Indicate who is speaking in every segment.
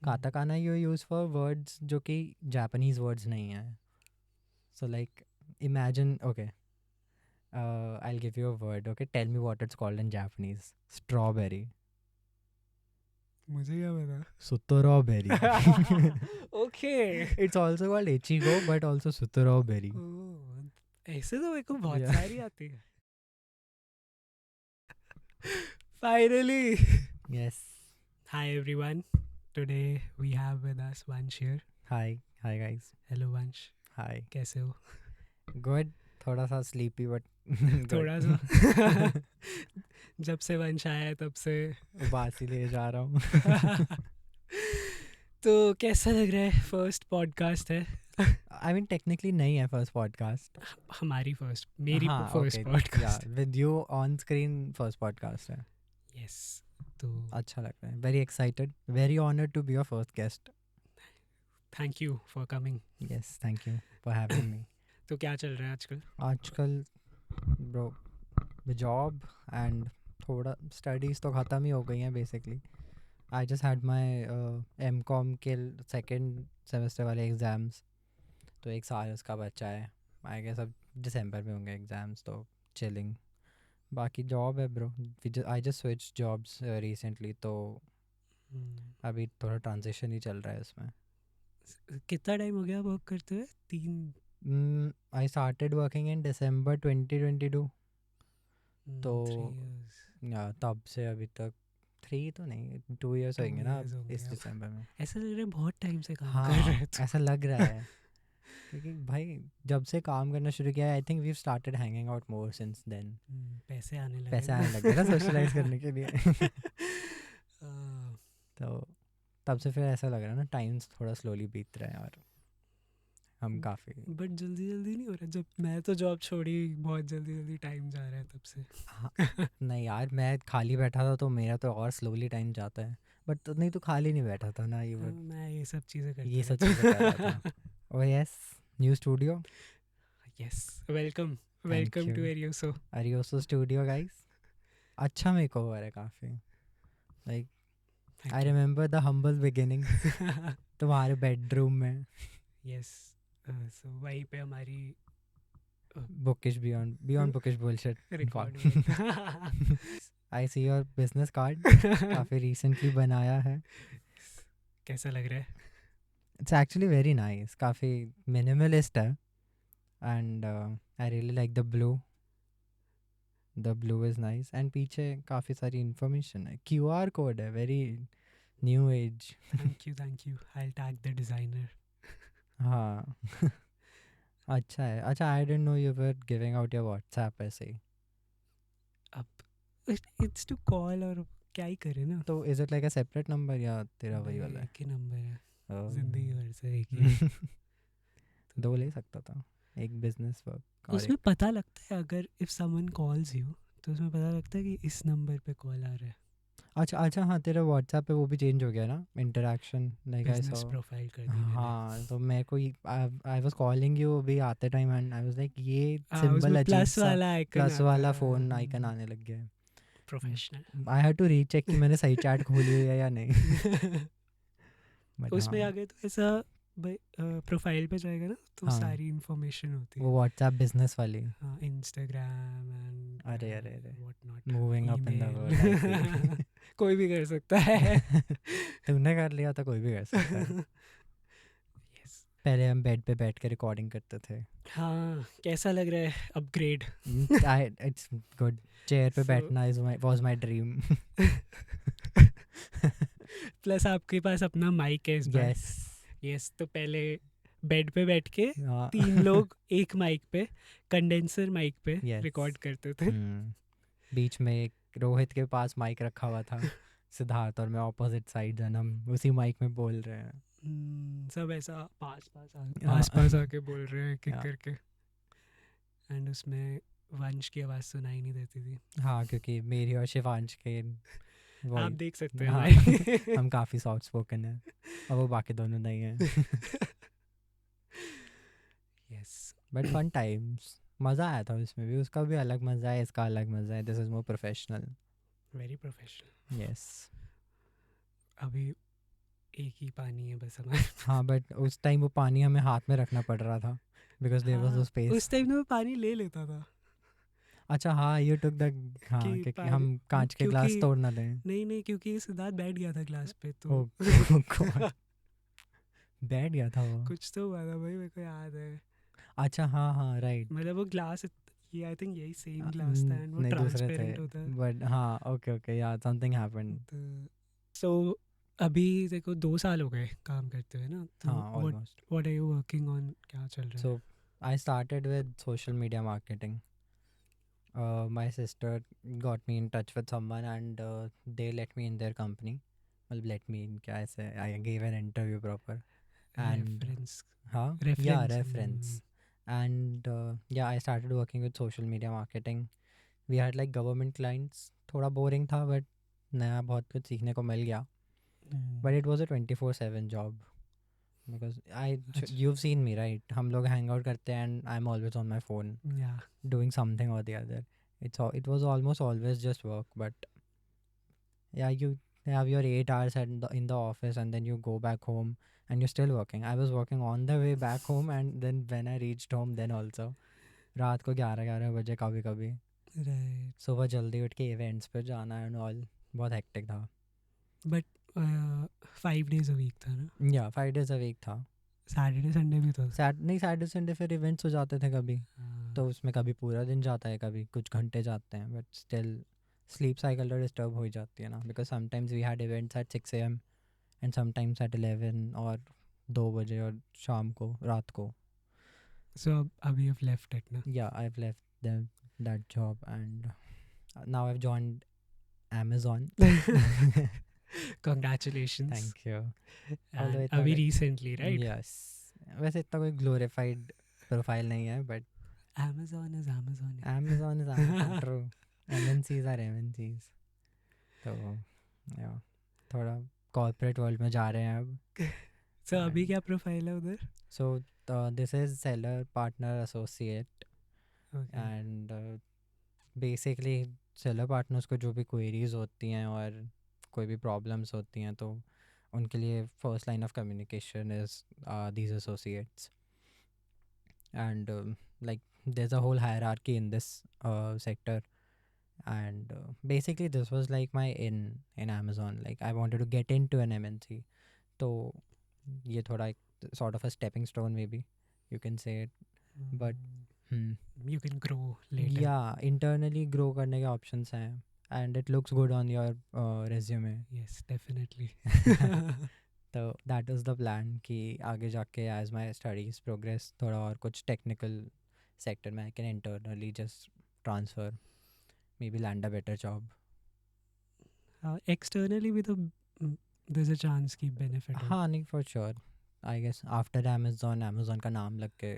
Speaker 1: Katakana you use for words जो कि Japanese words नहीं हैं. So like imagine, okay, I'll give you a word, okay, tell me what it's called in Japanese. Strawberry.
Speaker 2: मुझे क्या पता.
Speaker 1: Strawberry.
Speaker 2: Okay.
Speaker 1: It's also called ichigo but also strawberry.
Speaker 2: ओह, ऐसे तो मेरे को बहुत
Speaker 1: Yeah.
Speaker 2: सारी आती है. Finally.
Speaker 1: Yes.
Speaker 2: Hi everyone. Today we have with us Vansh here.
Speaker 1: Hi guys.
Speaker 2: Hello Vansh.
Speaker 1: Hi.
Speaker 2: कैसे हो?
Speaker 1: Good. थोड़ा सा sleepy but
Speaker 2: थोड़ा सा. जब से वंश आया है तब से.
Speaker 1: उबासी ले जा रहा हूँ.
Speaker 2: तो कैसा लग रहा है? फर्स्ट पॉडकास्ट है.
Speaker 1: I mean technically नहीं है first podcast.
Speaker 2: हमारी फर्स्ट, मेरी
Speaker 1: हाँ,
Speaker 2: first
Speaker 1: okay,
Speaker 2: podcast.
Speaker 1: yeah, with you on screen first podcast है.
Speaker 2: यस. तो
Speaker 1: अच्छा लग रहा है. Very excited. Very honored to be your first guest.
Speaker 2: Thank you for coming.
Speaker 1: Yes, thank you for having me.
Speaker 2: तो क्या चल रहा है आजकल?
Speaker 1: आजकल ब्रो जॉब एंड थोड़ा स्टडीज़ तो ख़त्म ही हो गई हैं basically. I just had my M.Com के सेकेंड सेमेस्टर वाले एग्ज़ाम्स. तो एक साल उसका बच्चा है. आई गेस अब दिसंबर में होंगे एग्ज़ाम्स, तो चिलिंग. बाकी जॉब है bro. I just switch jobs recently, तो अभी थोड़ा ट्रांजिशन ही चल रहा है इसमें.
Speaker 2: कितना टाइम हो गया वर्क करते हुए? 3
Speaker 1: आई स्टार्टेड वर्किंग इन दिसंबर 2022. तो
Speaker 2: 3 years.
Speaker 1: या तब से अभी तक 3 तो नहीं 2 इयर्स
Speaker 2: 2
Speaker 1: होंगे ना
Speaker 2: years हो गए
Speaker 1: इस
Speaker 2: अब.
Speaker 1: दिसंबर में.
Speaker 2: ऐसा लग रहा है बहुत टाइम से काम कर
Speaker 1: हाँ,
Speaker 2: रहे हो.
Speaker 1: ऐसा लग रहा है क्योंकि भाई जब से काम करना शुरू किया I think we started hanging out more since then.
Speaker 2: पैसे आने लगे.
Speaker 1: पैसे आने लग गए ना सोशलाइज करने के लिए. तो तब से फिर ऐसा लग रहा है ना टाइम थोड़ा स्लोली बीत रहा है और हम काफ़ी.
Speaker 2: बट जल्दी जल्दी नहीं हो रहा. जब मैं तो जॉब छोड़ी बहुत जल्दी जल्दी टाइम जा रहा है तब से.
Speaker 1: हाँ, नहीं यार मैं खाली बैठा था तो मेरा तो और स्लोली टाइम जाता है. बट तो नहीं तो खाली नहीं बैठा था ना.
Speaker 2: मैं ये सब चीज़ें करता
Speaker 1: ये सब चीज़ें कर रहा था. Oh yes, new studio.
Speaker 2: Yes. Welcome
Speaker 1: Thank
Speaker 2: to
Speaker 1: you.
Speaker 2: Arioso.
Speaker 1: Arioso studio guys. अच्छा मेकओवर है काफ़ी. Like I remember the humble beginning. तुम्हारे बेडरूम में.
Speaker 2: यस. सो वहीं पे हमारी
Speaker 1: bookish beyond bookish bullshit.
Speaker 2: Record.
Speaker 1: I see your business card काफ़ी recently बनाया है.
Speaker 2: कैसा लग रहा है?
Speaker 1: It's actually very nice. काफ़ी मिनिमलिस्ट है and I really like the blue is nice. And पीछे काफ़ी सारी इंफॉर्मेशन है. QR कोड है. Very new age.
Speaker 2: Thank you I will tag the designer.
Speaker 1: हाँ. अच्छा है. अच्छा I didn't know you were giving out your WhatsApp ऐसे ही.
Speaker 2: अब इट्स टू कॉल और क्या ही करे ना.
Speaker 1: तो is it like a separate number या तेरा वही वाला है?
Speaker 2: एक ही नंबर है.
Speaker 1: Oh.
Speaker 2: जिंदगी भर से एक ही.
Speaker 1: 2 ले सकता था. एक बिजनेस वर्क और
Speaker 2: उसमें पता लगता है अगर इफ समवन कॉल्स यू तो उसमें पता लगता है कि इस नंबर पे कॉल आ रहा है.
Speaker 1: अच्छा हाँ तेरा व्हाट्सएप पे वो भी चेंज हो गया ना interaction. Like I
Speaker 2: business
Speaker 1: saw.
Speaker 2: Profile कर दी मैंने.
Speaker 1: हाँ तो मेरे को आई वाज कॉलिंग यू अभी आते time and I was like ये
Speaker 2: हाँ,
Speaker 1: सिंबल
Speaker 2: उसमें
Speaker 1: अजीब
Speaker 2: प्लस
Speaker 1: सा
Speaker 2: वाला आइकन
Speaker 1: प्लस वाला
Speaker 2: आता है.
Speaker 1: फ़ोन आइकन आने लग गया है.
Speaker 2: Professional.
Speaker 1: I had to recheck कि मैंने सही चैट खोली हुई है या नहीं. बट
Speaker 2: उसमें
Speaker 1: हाँ,
Speaker 2: आ गए तो ऐसा भाई प्रोफाइल पे जाएगा ना तो
Speaker 1: हाँ.
Speaker 2: सारी इंफॉर्मेशन होती
Speaker 1: वो
Speaker 2: है.
Speaker 1: व्हाट्सएप बिजनेस वाली.
Speaker 2: इंस्टाग्राम एंड
Speaker 1: अरे
Speaker 2: what not.
Speaker 1: Moving up in the world.
Speaker 2: कोई भी कर सकता है.
Speaker 1: तुमने कर लिया तो कोई भी कर सकता है.
Speaker 2: Yes.
Speaker 1: पहले हम बेड पे बैठ के रिकॉर्डिंग करते थे.
Speaker 2: हाँ, कैसा लग रहा है अपग्रेड?
Speaker 1: It's good. चेयर पे
Speaker 2: So-
Speaker 1: बैठना वाज माय ड्रीम.
Speaker 2: प्लस आपके पास अपना माइक है इस बार.
Speaker 1: यस.
Speaker 2: यस. तो पहले बेड पे बैठ के
Speaker 1: हाँ.
Speaker 2: 3 लोग एक माइक पे कंडेंसर माइक पे
Speaker 1: Yes.
Speaker 2: रिकॉर्ड करते थे.
Speaker 1: बीच में एक रोहित के पास माइक रखा हुआ था. सिद्धार्थ और मैं ऑपोजिट साइड जन हम उसी माइक में बोल रहे हैं.
Speaker 2: सब ऐसा पास
Speaker 1: हाँ.
Speaker 2: आके बोल रहे हैं किक
Speaker 1: हाँ.
Speaker 2: करके. एंड उसमें वंश की आवाज़ सुनाई नहीं देती थी.
Speaker 1: हाँ क्योंकि मेरी और शिवांश के
Speaker 2: आप
Speaker 1: वही
Speaker 2: देख सकते हैं.
Speaker 1: हाँ.
Speaker 2: भाई.
Speaker 1: हम काफ़ी सॉफ्ट स्पोकन हैं और वो बाकी दोनों नहीं हैं.
Speaker 2: यस.
Speaker 1: But fun times. मज़ा आया था उसमें भी. उसका भी अलग मज़ा है, इसका अलग मज़ा है. This is more professional.
Speaker 2: Very professional.
Speaker 1: Yes.
Speaker 2: अभी एक ही पानी है बस हमारे
Speaker 1: हाँ बट उस टाइम वो पानी हमें हाथ में रखना पड़ रहा था बिकॉज देयर वाज नो
Speaker 2: हाँ
Speaker 1: स्पेस.
Speaker 2: उस टाइम तो मैं पानी ले लेता था
Speaker 1: अच्छा हाँ यू टूक द.
Speaker 2: कि
Speaker 1: हाँ क्योंकि
Speaker 2: पानी
Speaker 1: हम कांच के
Speaker 2: क्योंकि
Speaker 1: ग्लास तोड़ ना दें.
Speaker 2: नहीं नहीं क्योंकि सिद्धार्थ बैठ गया था क्लास पे
Speaker 1: ओ
Speaker 2: तो
Speaker 1: गॉड. बैठ गया था वो.
Speaker 2: कुछ तो हुआ था भाई मेरे को याद है
Speaker 1: अच्छा हाँ हाँ राइट.
Speaker 2: मतलब वो ग्लास ये आई थिंक यही सेम ग्लास था एंड वो
Speaker 1: नहीं दूसरे थे.
Speaker 2: ट्रांसपेरेंट होता
Speaker 1: बट हाँ ओके ओके या समथिंग हैपेंड.
Speaker 2: तो सो अभी देखो 2 साल हो गए काम करते हुए ना तो
Speaker 1: हाँ almost.
Speaker 2: What are you working on क्या चल रहा है
Speaker 1: So I started with social media marketing. My sister got me in touch with someone and they let me in their company. Well, let me in क्या ऐसे I gave an interview proper and
Speaker 2: reference
Speaker 1: हाँ yeah reference and yeah I started working with social media marketing. We had like government clients. थोड़ा boring था but नया बहुत कुछ सीखने को मिल गया. But it was a 24/7 job. Because you've seen me right हम लोग hang out करते हैं and I'm always on my phone
Speaker 2: या
Speaker 1: doing something or the other. It was almost always just work but yeah you have your 8 hours in the office and then you go back home and you're still working. I was working on the way back home and then when I reached home then also रात को 11 बजे कभी कभी
Speaker 2: right
Speaker 1: सुबह जल्दी उठ के events पे जाना एंड ऑल बहुत हेक्टिक था.
Speaker 2: बट 5 days a week था ना
Speaker 1: या 5 days a week था.
Speaker 2: सैटरडे संडे भी था
Speaker 1: नहीं सैटरडे संडे फिर इवेंट्स हो जाते थे कभी तो उसमें कभी पूरा दिन जाता है कभी कुछ घंटे जाते हैं बट स्टिल स्लीप साइकिल तो डिस्टर्ब हो ही जाती है ना because sometimes we had events at 6 AM and sometimes at 11 और 2 बजे और शाम को रात को.
Speaker 2: सो अभी you've left it ना
Speaker 1: या I have left that job and now I have joined Amazon.
Speaker 2: congratulations
Speaker 1: thank you.
Speaker 2: and अभी recently right
Speaker 1: यस वैसे इतना कोई ग्लोरीफाइड प्रोफाइल नहीं है but
Speaker 2: Amazon is Amazon
Speaker 1: Amazon is Amazon. True. MNCs are MNCs. तो yeah, थोड़ा corporate world में जा रहे हैं अब.
Speaker 2: so अभी क्या प्रोफाइल है उधर
Speaker 1: So this is seller partner associate
Speaker 2: okay.
Speaker 1: and basically seller partners को जो भी queries होती हैं और कोई भी problems होती हैं तो उनके लिए first line of communication is these associates and like there's a whole hierarchy in this sector and basically this was like my in Amazon. Like I wanted to get into an MNC तो ये थोड़ा एक sort of a stepping stone maybe you can say it but
Speaker 2: you can grow later
Speaker 1: yeah internally grow करने के options हैं and it looks good on your resume.
Speaker 2: yes definitely
Speaker 1: तो that is the plan कि आगे जाके as my studies progress थोड़ा और कुछ technical sector में I can internally just transfer maybe land a better job.
Speaker 2: externally भी तो there's a chance की benefit हो
Speaker 1: हाँ नहीं for sure I guess after Amazon का नाम लग के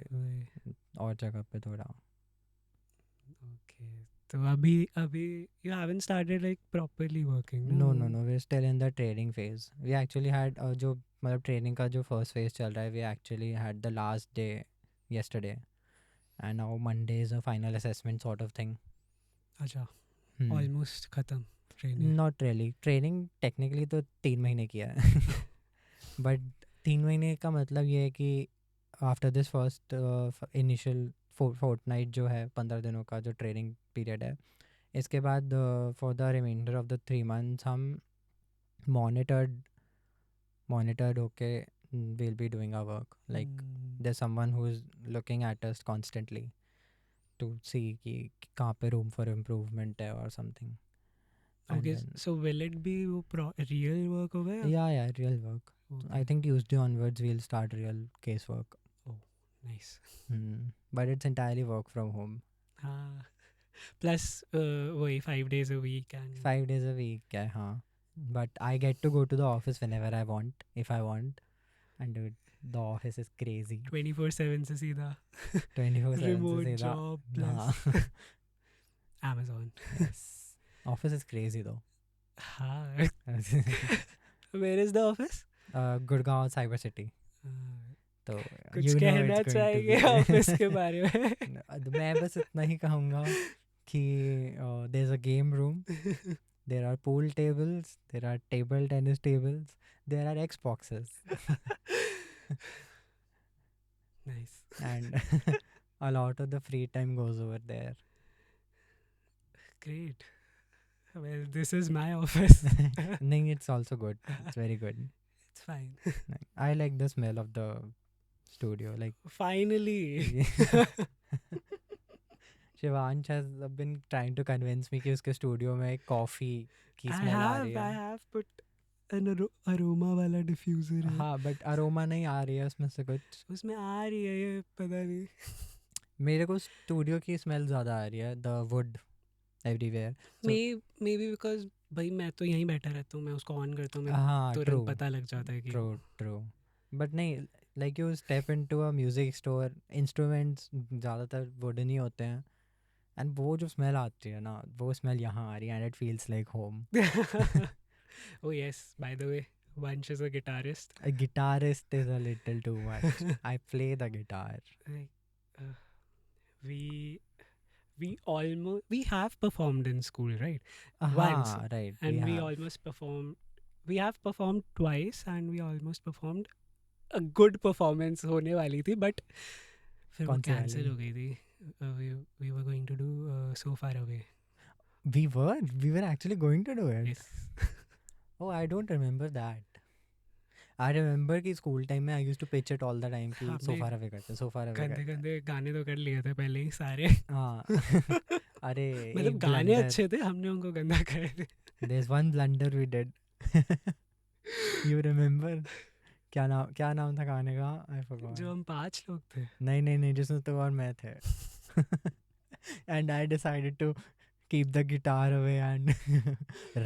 Speaker 1: और जगह पे थोड़ा.
Speaker 2: okay तो अभी you haven't started like properly working
Speaker 1: No we're still in the training phase. We actually had जो मतलब training का जो first phase चल रहा है we actually had the last day yesterday and now Monday is a final assessment sort of thing.
Speaker 2: अच्छा almost खत्म training
Speaker 1: Not really. Training technically तो 3 महीने किया है but 3 महीने का मतलब ये है कि after this first initial fortnight जो है 15 दिनों का जो training period है इसके बाद for the remainder of the 3 months हम monitored होके we'll be doing our work like there's someone who's looking at us constantly to see कि कहाँ पे room for improvement है or something.
Speaker 2: okay so will it be वो real work होगा या
Speaker 1: Yeah real work. I think Tuesday onwards we'll start real case work.
Speaker 2: oh nice
Speaker 1: but it's entirely work from home.
Speaker 2: हाँ plus वही 5 days a week and
Speaker 1: 5 days a week है हाँ but I get to go to the office whenever I want if I want and dude, the office is crazy
Speaker 2: 24/7 से सीधा
Speaker 1: 24/7 से
Speaker 2: remote
Speaker 1: सीधा
Speaker 2: job plus Amazon
Speaker 1: yes office is crazy though.
Speaker 2: हाँ where is the office
Speaker 1: Gurgaon cyber city. तो
Speaker 2: कुछ कहना चाहिए office के बारे में
Speaker 1: मैं बस इतना ही कहूँगा कि there's a game room there are pool tables, there are table tennis tables, there are Xboxes,
Speaker 2: Nice.
Speaker 1: and a lot of the free time goes over there.
Speaker 2: Great. Well, this is my office.
Speaker 1: No, it's also good. It's very good.
Speaker 2: It's fine.
Speaker 1: Like, I like the smell of the studio. Like
Speaker 2: Finally.
Speaker 1: Shivansh has been trying to convince me कि उसके studio में coffee की smell आ रही
Speaker 2: I
Speaker 1: है.
Speaker 2: have put an aroma वाला diffuser है.
Speaker 1: हाँ, but aroma नहीं आ रही है उसमें से कुछ.
Speaker 2: उसमें आ रही है ये पता नहीं.
Speaker 1: मेरे को स्टूडियो की स्मेल ज़्यादा आ रही है. The wood everywhere.
Speaker 2: Maybe because भाई मैं तो यहीं बैठा रहता हूँ, मैं उसको ऑन करता हूँ, मेरे
Speaker 1: हाँ,
Speaker 2: तुरंत
Speaker 1: ट्रू
Speaker 2: पता लग जाता है कि
Speaker 1: ट्रू. बट नहीं, like you step into a music store, instruments ज़्यादातर वुडन ही होते हैं, एंड वो जो स्मेल आती है ना, वो स्मेल यहाँ आ रही है, and it feels like home.
Speaker 2: Oh yes, by the way, Vansh is a guitarist.
Speaker 1: A guitarist is a little too much. I play the guitar.
Speaker 2: We have performed in school, right? Once.
Speaker 1: हाँ, right.
Speaker 2: And we
Speaker 1: have.
Speaker 2: almost performed. We have performed twice, and we almost performed a good performance होने वाली थी, but फिर वो
Speaker 1: कौन सी
Speaker 2: cancel
Speaker 1: वाली?
Speaker 2: हो गई थी. We were going to do So Far Away.
Speaker 1: We were actually going to do it.
Speaker 2: Yes.
Speaker 1: Oh, I don't remember that. I remember कि school time में I used to pitch it all the time कि
Speaker 2: हाँ,
Speaker 1: so
Speaker 2: मैं
Speaker 1: far away करते, so far away
Speaker 2: गंदे
Speaker 1: करते.
Speaker 2: गंदे गाने तो कर लिए थे पहले ही सारे.
Speaker 1: हाँ. अरे
Speaker 2: मतलब
Speaker 1: एक
Speaker 2: गाने
Speaker 1: blunder.
Speaker 2: अच्छे थे, हमने उनको गंदा करे थे.
Speaker 1: There's one blunder we did. You remember? क्या नाम था गाने का? I forgot.
Speaker 2: जो हम 5 लोग थे.
Speaker 1: नहीं जिसमें तो और मैं थे. And I decided to keep the guitar away and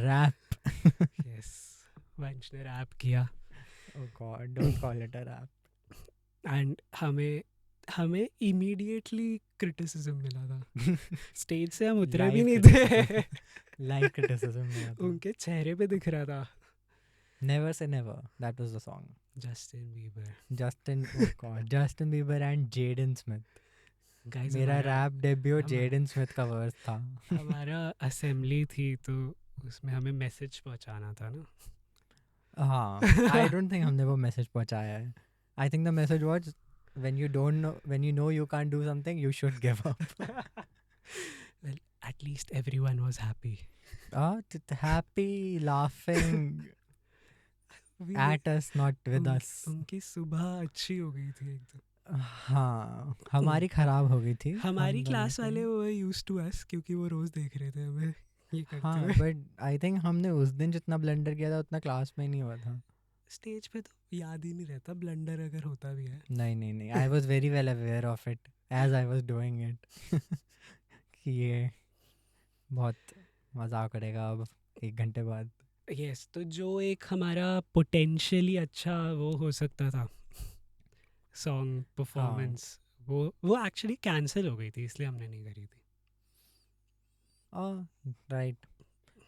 Speaker 1: rap.
Speaker 2: Yes. वंश ने रैप किया.
Speaker 1: Oh God, don't call it a rap.
Speaker 2: And हमें इमीडिएटली क्रिटिसिज्म मिला था. स्टेज से हम उतरे भी
Speaker 1: Live
Speaker 2: नहीं थे.
Speaker 1: criticism. Live criticism मिला था.
Speaker 2: उनके चेहरे पे दिख रहा था.
Speaker 1: Never Say Never. That was the song.
Speaker 2: Justin Bieber.
Speaker 1: Oh God, Justin Bieber and Jaden Smith.
Speaker 2: Guys,
Speaker 1: मेरा रैप डेब्यू
Speaker 2: हम-
Speaker 1: जेडन स्मिथ का वर्स था.
Speaker 2: हमारा असेंबली थी तो उसमें हमें मैसेज पहुंचाना था ना.
Speaker 1: हाँ, I don't think हमने वो मैसेज पहुंचाया है. I think the message was when you know you can't do something, you should give up.
Speaker 2: Well, at least everyone was happy.
Speaker 1: Happy, laughing at us, not with us.
Speaker 2: उनकी सुबह अच्छी हो गई थी एकदम.
Speaker 1: हाँ, हमारी खराब हो गई थी.
Speaker 2: हमारी
Speaker 1: हम
Speaker 2: क्लास
Speaker 1: दोनों
Speaker 2: वाले
Speaker 1: की.
Speaker 2: वो यूज्ड टू अस क्योंकि वो रोज देख रहे थे हमें ये करते
Speaker 1: हाँ,
Speaker 2: हुए.
Speaker 1: बट आई थिंक हमने उस दिन जितना ब्लंडर किया था उतना क्लास में नहीं हुआ था.
Speaker 2: स्टेज पे तो याद ही नहीं रहता ब्लंडर अगर होता भी है.
Speaker 1: नहीं, I was very well aware of it as I was doing it. कि ये बहुत मजाक करेगा अब 1 घंटे बाद.
Speaker 2: यस, तो जो एक हमारा पोटेंशियली अच्छा वो हो सकता था सॉन्ग परफॉर्मेंस, वो एक्चुअली कैंसिल हो गई थी, इसलिए हमने नहीं करी थी.
Speaker 1: राइट,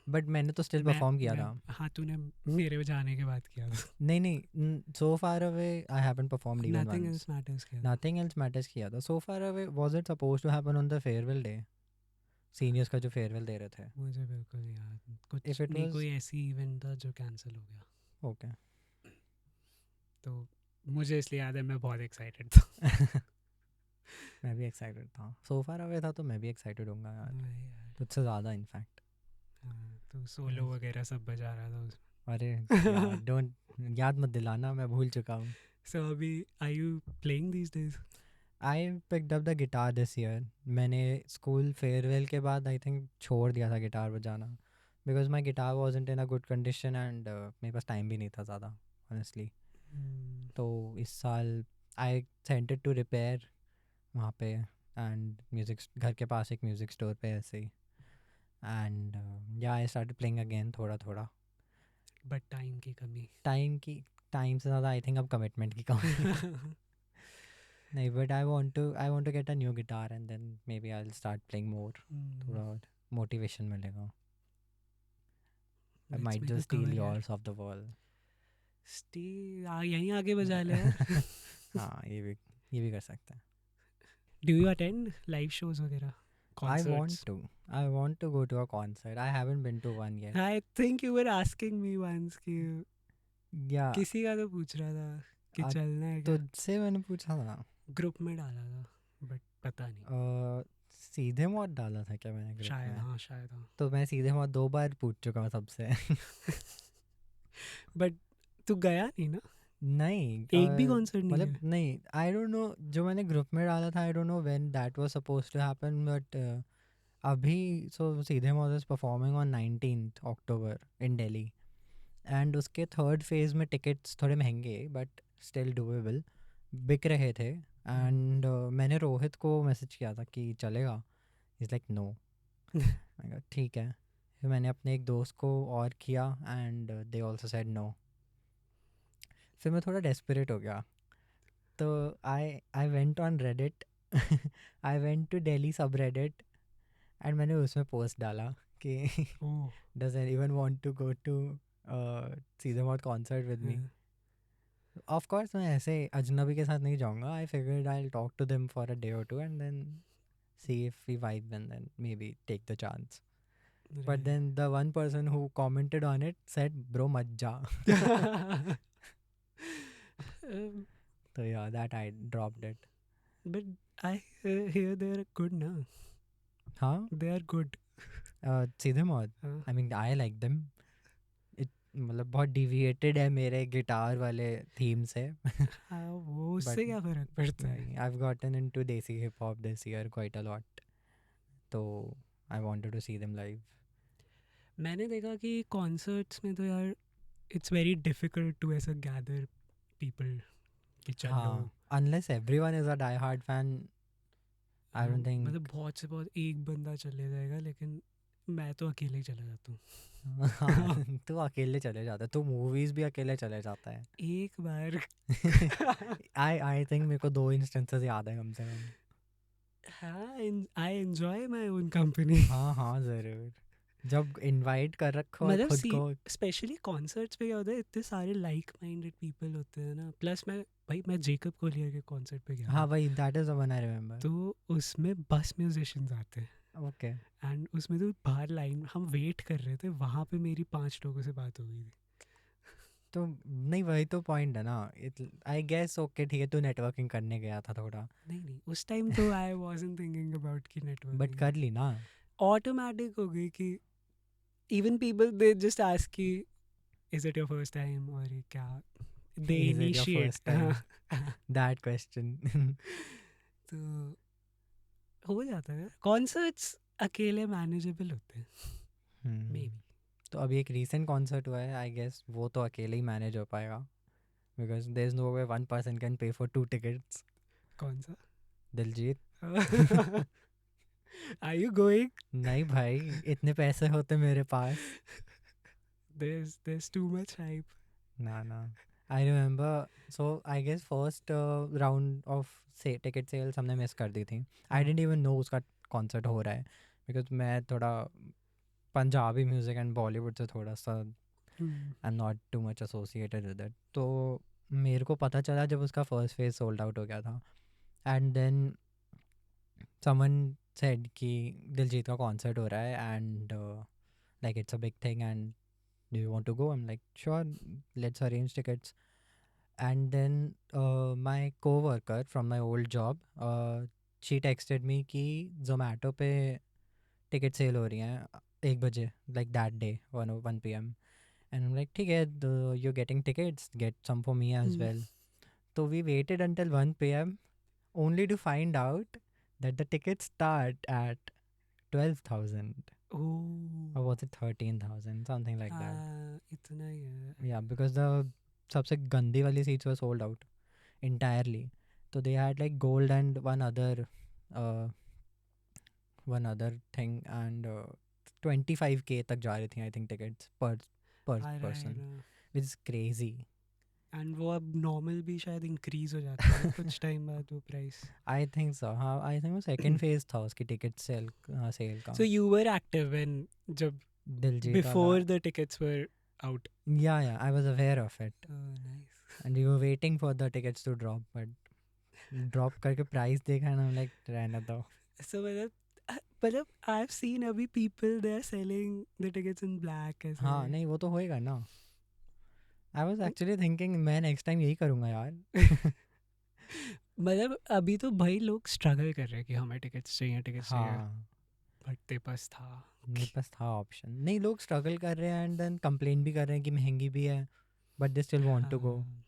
Speaker 1: बट मैंने तो स्टिल परफॉर्म किया था.
Speaker 2: हाँ, तूने मेरे जाने के बाद किया था.
Speaker 1: नहीं, so far away I haven't performed even
Speaker 2: nothing
Speaker 1: once.
Speaker 2: Else matters किया था.
Speaker 1: नथिंग एल्स मैटर्स किया था. So far away was it supposed to happen on the farewell day? Seniors का जो फेयरवेल दे रहे थे.
Speaker 2: मुझे बिल्कुल नहीं याद. कुछ
Speaker 1: If it
Speaker 2: नहीं,
Speaker 1: was-
Speaker 2: कोई ऐसी इवेंट था जो कैंसिल हो गया.
Speaker 1: ओके.
Speaker 2: तो मुझे इसलिए याद है, मैं बहुत एक्साइटेड था.
Speaker 1: मैं भी एक्साइटेड था. सो फार अवे था तो मैं भी एक्साइटेड होऊंगा यार,
Speaker 2: यार,
Speaker 1: तुझसे ज़्यादा इनफैक्ट.
Speaker 2: हाँ, तो सोलो वगैरह सब बजा रहा था उसमें.
Speaker 1: अरे डोंट याद मत दिलाना, मैं भूल चुका हूँ.
Speaker 2: So अभी are you playing these days?
Speaker 1: I picked up the guitar this year. मैंने स्कूल फेयरवेल के बाद आई थिंक छोड़ दिया था गिटार बजाना, because my guitar wasn't in a good condition and मेरे पास टाइम भी नहीं था ज़्यादा ऑनेस्टली. तो इस साल I sent it to repair वहाँ पे, एंड म्यूज़िक घर के पास एक म्यूज़िक स्टोर पे ऐसे ही, एंड या आई स्टार्टेड प्लेइंग अगेन थोड़ा थोड़ा.
Speaker 2: बट टाइम की कमी.
Speaker 1: टाइम से ज़्यादा आई थिंक अब कमिटमेंट की कमी. नहीं, but I want to get a new guitar and then maybe I will start playing more. थोड़ा मोटिवेशन मिलेगा. I might just steal yours off the wall.
Speaker 2: यहीं आगे बजा ले यार.
Speaker 1: हाँ, ये भी कर सकते हैं.
Speaker 2: Do you attend live shows वगैरह? concerts?
Speaker 1: I want to go to a concert. I haven't been to one yet.
Speaker 2: I think you were asking me once कि
Speaker 1: Yeah,
Speaker 2: किसी का तो पूछ रहा था कि
Speaker 1: आ,
Speaker 2: चलना है क्या,
Speaker 1: तुझसे मैंने पूछा था।
Speaker 2: ग्रुप में डाला था बट पता नहीं,
Speaker 1: सीधे मौत डाला था क्या मैंने ग्रुप
Speaker 2: शायद
Speaker 1: में?
Speaker 2: हाँ शायद हाँ,
Speaker 1: तो मैं सीधे मौत 2 बार पूछ चुका हूँ सबसे।
Speaker 2: बट तू गया नहीं ना,
Speaker 1: नहीं
Speaker 2: एक भी कॉन्सर्ट नहीं
Speaker 1: मतलब
Speaker 2: है।
Speaker 1: नहीं, आई डोंट नो, जो मैंने ग्रुप में डाला था I don't know when that was supposed to happen, but अभी so Seedhe Maut is performing on 19th October in Delhi, and उसके थर्ड फेज में टिकट्स थोड़े महंगे बट स्टिल डूएबल बिक रहे थे। एंड मैंने रोहित को मैसेज किया था कि चलेगा, इज़ लाइक नो। मैं कहा ठीक है। फिर मैंने अपने एक दोस्त को और किया and they also said no. फिर मैं थोड़ा डेस्परेट हो गया, तो I went on Reddit. I went to Delhi subreddit and मैंने उसमें पोस्ट डाला कि
Speaker 2: oh
Speaker 1: does anyone want to go to Seedhe Maut concert with me. Of course मैं ऐसे अजनबी के साथ नहीं जाऊंगा, I figured I will talk to them for a day और two and then see if we vibe and then maybe take the chance. But then the one person who commented on it said, bro, mat ja. So yeah, that I dropped it.
Speaker 2: but I hear they are good now.
Speaker 1: Huh?
Speaker 2: They are good.
Speaker 1: सीधे मौत,
Speaker 2: हाँ
Speaker 1: I mean I like them. It मतलब बहुत deviated है मेरे guitar वाले theme से।
Speaker 2: हाँ, वो
Speaker 1: But
Speaker 2: उससे क्या फर्क पड़ता है।
Speaker 1: I've gotten into desi hip hop this year quite a lot. So I wanted to see them live.
Speaker 2: मैंने देखा कि कॉन्सर्ट्स में तो यार इट्स वेरी डिफिकल्ट टू ऐसा गैदर पीपल कि चलो।
Speaker 1: हाँ, unless everyone is a die hard fan, I don't think
Speaker 2: मतलब बहुत से बहुत एक बंदा चले जाएगा, लेकिन मैं तो अकेले ही चला जाता हूँ।
Speaker 1: हाँ, तू अकेले चले जाता है, तू मूवीज भी अकेले चले जाता है।
Speaker 2: एक बार
Speaker 1: आई थिंक मेरे को 2 इंस्टेंसेस याद है कम से कम।
Speaker 2: हाँ, I enjoy my own company.
Speaker 1: हाँ हाँ ज़रूर, जब इनवाइट कर रखो और
Speaker 2: मतलब
Speaker 1: खुद
Speaker 2: सी
Speaker 1: को।
Speaker 2: स्पेशली कॉन्सर्ट्स पे क्या होता है, इतने सारे लाइक माइंडेड पीपल होते हैं ना। प्लस मैं जेकब कोलियर के कॉन्सर्ट पे गया
Speaker 1: हाँ
Speaker 2: था,
Speaker 1: वही, that is the one I remember.
Speaker 2: तो उसमें बस म्यूजिशियंस आते हैं
Speaker 1: ओके,
Speaker 2: एंड उसमें तो बाहर लाइन हम वेट कर रहे थे, वहाँ पे मेरी 5 लोगों से बात हो गई थी।
Speaker 1: तो नहीं वही तो पॉइंट है ना। आई गेस ओके ठीक है, तू नेटवर्किंग करने गया था थोड़ा,
Speaker 2: नहीं उस टाइम तो आई वाजंट थिंकिंग अबाउट की
Speaker 1: बट
Speaker 2: नेटवर्किंग,
Speaker 1: कर ली ना।
Speaker 2: ऑटोमेटिक हो गई कि even people they just ask कि is it your first time, और ये क्या they
Speaker 1: is it your
Speaker 2: initiate.
Speaker 1: First time, that question.
Speaker 2: तो हो जाता है, कॉन्सर्ट्स अकेले मैनेजेबल होते हैं मे बी।
Speaker 1: तो अभी एक रीसेंट कॉन्सर्ट हुआ है, आई गेस वो तो अकेले ही मैनेज हो पाएगा, because there is no way one person can pay for 2 tickets।
Speaker 2: कौन सा?
Speaker 1: दिलजीत।
Speaker 2: Are you going?
Speaker 1: नहीं भाई, इतने पैसे होते मेरे पास।
Speaker 2: there's too much hype.
Speaker 1: ना ना, I remember, so I guess first round of से टिकट सेल्स हमने मिस कर दी थी। आई डेंट इवन नो उसका कॉन्सर्ट हो रहा है, बिकॉज मैं थोड़ा पंजाबी म्यूज़िक एंड बॉलीवुड से थोड़ा सा आई am not too much associated with it. तो मेरे को पता चला जब उसका फर्स्ट फेज सोल्ड आउट हो गया था, एंड देन समवन सेड कि दिलजीत का कॉन्सर्ट हो रहा है and like it's a big thing and do you want to go? I'm like, sure, let's arrange tickets. And then my co-worker from my old job, she texted me कि Zomato पे ticket sale हो रही हैं 1 बजे, like that day 1 p.m. And I'm like, ठीक है, you're getting tickets, get some for me as well. So we waited until 1 p.m. only to find out that the tickets start at 12,000 or was it 13,000, something like that.
Speaker 2: इतना ही है।
Speaker 1: Yeah, because the सबसे गंदी वाली seats were sold out entirely. So they had like gold and uh, one other thing, and 25K तक जा रही थी I think tickets per person, which is crazy.
Speaker 2: And वो अब नॉर्मल भी शायद इंक्रीज हो जाता है कुछ टाइम बाद वो प्राइस।
Speaker 1: I think so. हाँ, I think वो second phase था उसकी ticket sale का।
Speaker 2: So you were active when जब
Speaker 1: Diljit
Speaker 2: before the tickets were out?
Speaker 1: yeah, I was aware of it
Speaker 2: nice.
Speaker 1: and we were waiting for the tickets to drop, but drop करके price देखा ना, like रहने दो।
Speaker 2: So मतलब मतलब I have seen अभी people they are selling the tickets in black ऐसे.
Speaker 1: हाँ नहीं वो तो होएगा ना. आई वाज एक्चुअली थिंकिंग मैं नेक्स्ट टाइम यही करूँगा यार.
Speaker 2: मतलब अभी तो भाई लोग स्ट्रगल कर रहे हैं कि हमें टिकट्स चाहिए
Speaker 1: हाँ
Speaker 2: बट तेरे पास था.
Speaker 1: मेरे पास था ऑप्शन. नहीं लोग स्ट्रगल कर रहे हैं एंड देन कंप्लेन भी कर रहे हैं कि महंगी भी है but they still want to go.
Speaker 2: हाँ,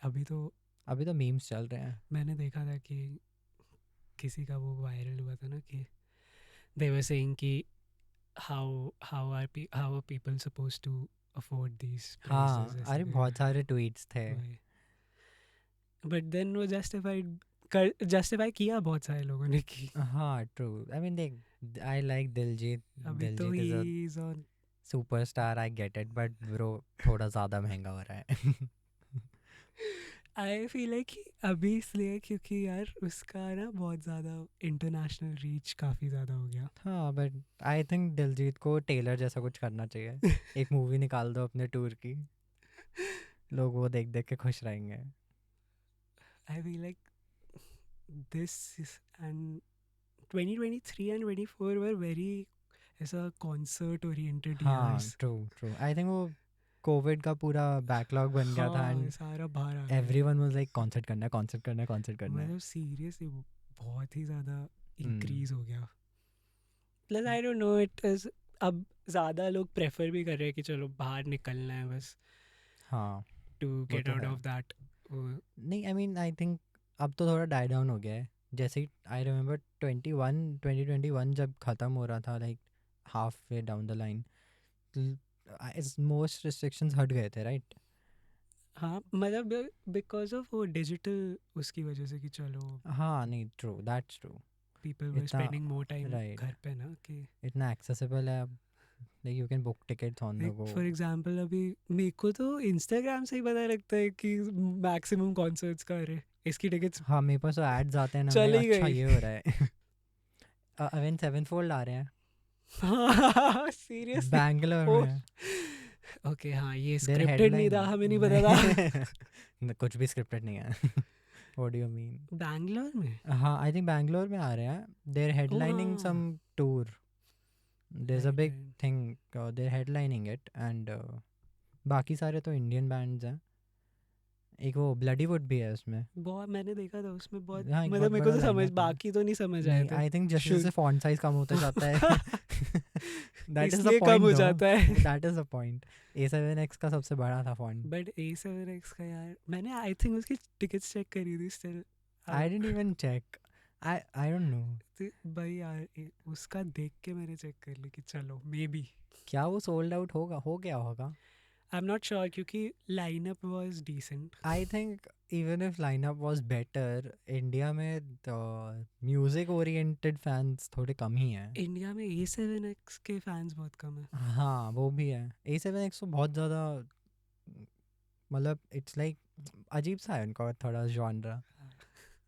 Speaker 2: अभी तो
Speaker 1: अभी तो मीम्स चल रहे हैं.
Speaker 2: मैंने देखा था कि किसी का वो वायरल हुआ था ना कि दे वर सेइंग कि how are people supposed to afford these prices
Speaker 1: हाँ
Speaker 2: ऐसे
Speaker 1: अरे बहुत
Speaker 2: करके.
Speaker 1: सारे ट्वीट्स थे.
Speaker 2: बट देन वो जस्टिफाई किया बहुत सारे लोगों ने कि
Speaker 1: हाँ ट्रू. आई मीन देख आई लाइक दिलजीत.
Speaker 2: अभी तो
Speaker 1: Diljit
Speaker 2: he
Speaker 1: is a
Speaker 2: is on.
Speaker 1: Superstar. I get it but bro थोड़ा ज़्यादा महंगा हो रहा है.
Speaker 2: आई फील है कि अभी इसलिए क्योंकि यार उसका ना बहुत ज़्यादा इंटरनेशनल रीच काफ़ी ज़्यादा हो गया.
Speaker 1: हाँ बट आई थिंक दिलजीत को टेलर जैसा कुछ करना चाहिए. एक मूवी निकाल दो अपने टूर की. लोग वो देख देख के खुश रहेंगे.
Speaker 2: I feel like this and 2023 and 24 were very ऐसा कॉन्सर्ट ओरिएंटेड
Speaker 1: हाँ
Speaker 2: years.
Speaker 1: True true. I think वो कोविड का पूरा बैकलॉग बन गया था
Speaker 2: हाँ
Speaker 1: एंड
Speaker 2: सारा बाहर आ गया.
Speaker 1: एवरीवन वाज लाइक कॉन्सर्ट करना है कॉन्सर्ट करना है कॉन्सर्ट करना है.
Speaker 2: मतलब सीरियसली बहुत ही ज़्यादा इंक्रीज हो गया. Plus I don't no it is अब ज़्यादा लोग प्रेफर भी कर रहे हैं कि चलो बाहर निकलना है बस
Speaker 1: हाँ
Speaker 2: टू गेट
Speaker 1: तो
Speaker 2: आउट
Speaker 1: है.
Speaker 2: Of that.
Speaker 1: नहीं आई मीन आई थिंक अब तो थोड़ा डाई डाउन हो गया है. जैसे ही आई रिमेंबर 2021 जब ख़त्म हो रहा था like half way down the line most restrictions हट गए थे राइट.
Speaker 2: हाँ मतलब बिकॉज ऑफ वो डिजिटल उसकी वजह से कि चलो
Speaker 1: हाँ नहीं true that's true.
Speaker 2: People were
Speaker 1: इतना
Speaker 2: स्पेंडिंग मोर टाइम
Speaker 1: राइट
Speaker 2: घर पे ना कि
Speaker 1: इतना एक्सेसिबल है अब. Like you can book tickets on the
Speaker 2: like
Speaker 1: go.
Speaker 2: For example अभी मेरे को तो इंस्टाग्राम से ही पता लगता है कि मैक्सिमम कॉन्सर्ट्स का अरे इसकी टिकट्स
Speaker 1: हाँ मेरे पास तो एड्स आते हैं ना. मैं
Speaker 2: चली
Speaker 1: अच्छा
Speaker 2: गई.
Speaker 1: ये हो रहा है. अवेन सेवनफोल्ड आ रहे हैं
Speaker 2: सीरियसली.
Speaker 1: बैंगलोर
Speaker 2: ओ
Speaker 1: में.
Speaker 2: ओके हाँ ये
Speaker 1: देयर
Speaker 2: स्क्रिप्टेड नहीं था हमें नहीं पता था.
Speaker 1: नहीं कुछ भी स्क्रिप्टेड नहीं है. What do you mean.
Speaker 2: Bangalore में.
Speaker 1: हाँ आई थिंक बैंगलोर में आ रहे हैं. देयर
Speaker 2: ओ
Speaker 1: हेडलाइनिंग
Speaker 2: हाँ
Speaker 1: some tour. There is a
Speaker 2: right
Speaker 1: big
Speaker 2: right.
Speaker 1: Thing. There headlining it and बाकी सारे तो इंडियन बैंड्स हैं. एक वो ब्लडी वुड भी है उसमें.
Speaker 2: बहुत मैंने देखा था उसमें बहुत
Speaker 1: हाँ एक
Speaker 2: मतलब
Speaker 1: बहुत
Speaker 2: मेरे को
Speaker 1: बड़ा
Speaker 2: तो समझ
Speaker 1: लाइनअप है.
Speaker 2: बाकी तो नहीं समझ आए
Speaker 1: नहीं
Speaker 2: थे.
Speaker 1: आई थिंक जैसे
Speaker 2: शुरू
Speaker 1: जैसे फॉन्ट साइज कम होता जाता है. दैट इज द
Speaker 2: इसलिए कम
Speaker 1: पॉइंट
Speaker 2: हो
Speaker 1: दो.
Speaker 2: जाता है.
Speaker 1: That is the point. A7X का सबसे बड़ा था फॉन्ट.
Speaker 2: बट A7X का यार मैंने आई थिंक उसकी टिकट्स चेक करी थी still.
Speaker 1: I didn't even check. I don't know.
Speaker 2: भाई यार उसका देख के मैंने चेक कर ली कि चलो मे बी.
Speaker 1: क्या वो सोल्ड आउट हो गया होगा.
Speaker 2: आई एम नॉट श्योर क्योंकि lineup was decent.
Speaker 1: I think even if lineup was better India में म्यूजिक ओरिएंटेड फैंस थोड़े कम ही हैं.
Speaker 2: इंडिया में A7X के फैंस बहुत कम है.
Speaker 1: हाँ वो भी है. A7X तो बहुत ज़्यादा मतलब इट्स लाइक अजीब सा है उनका थोड़ा genre.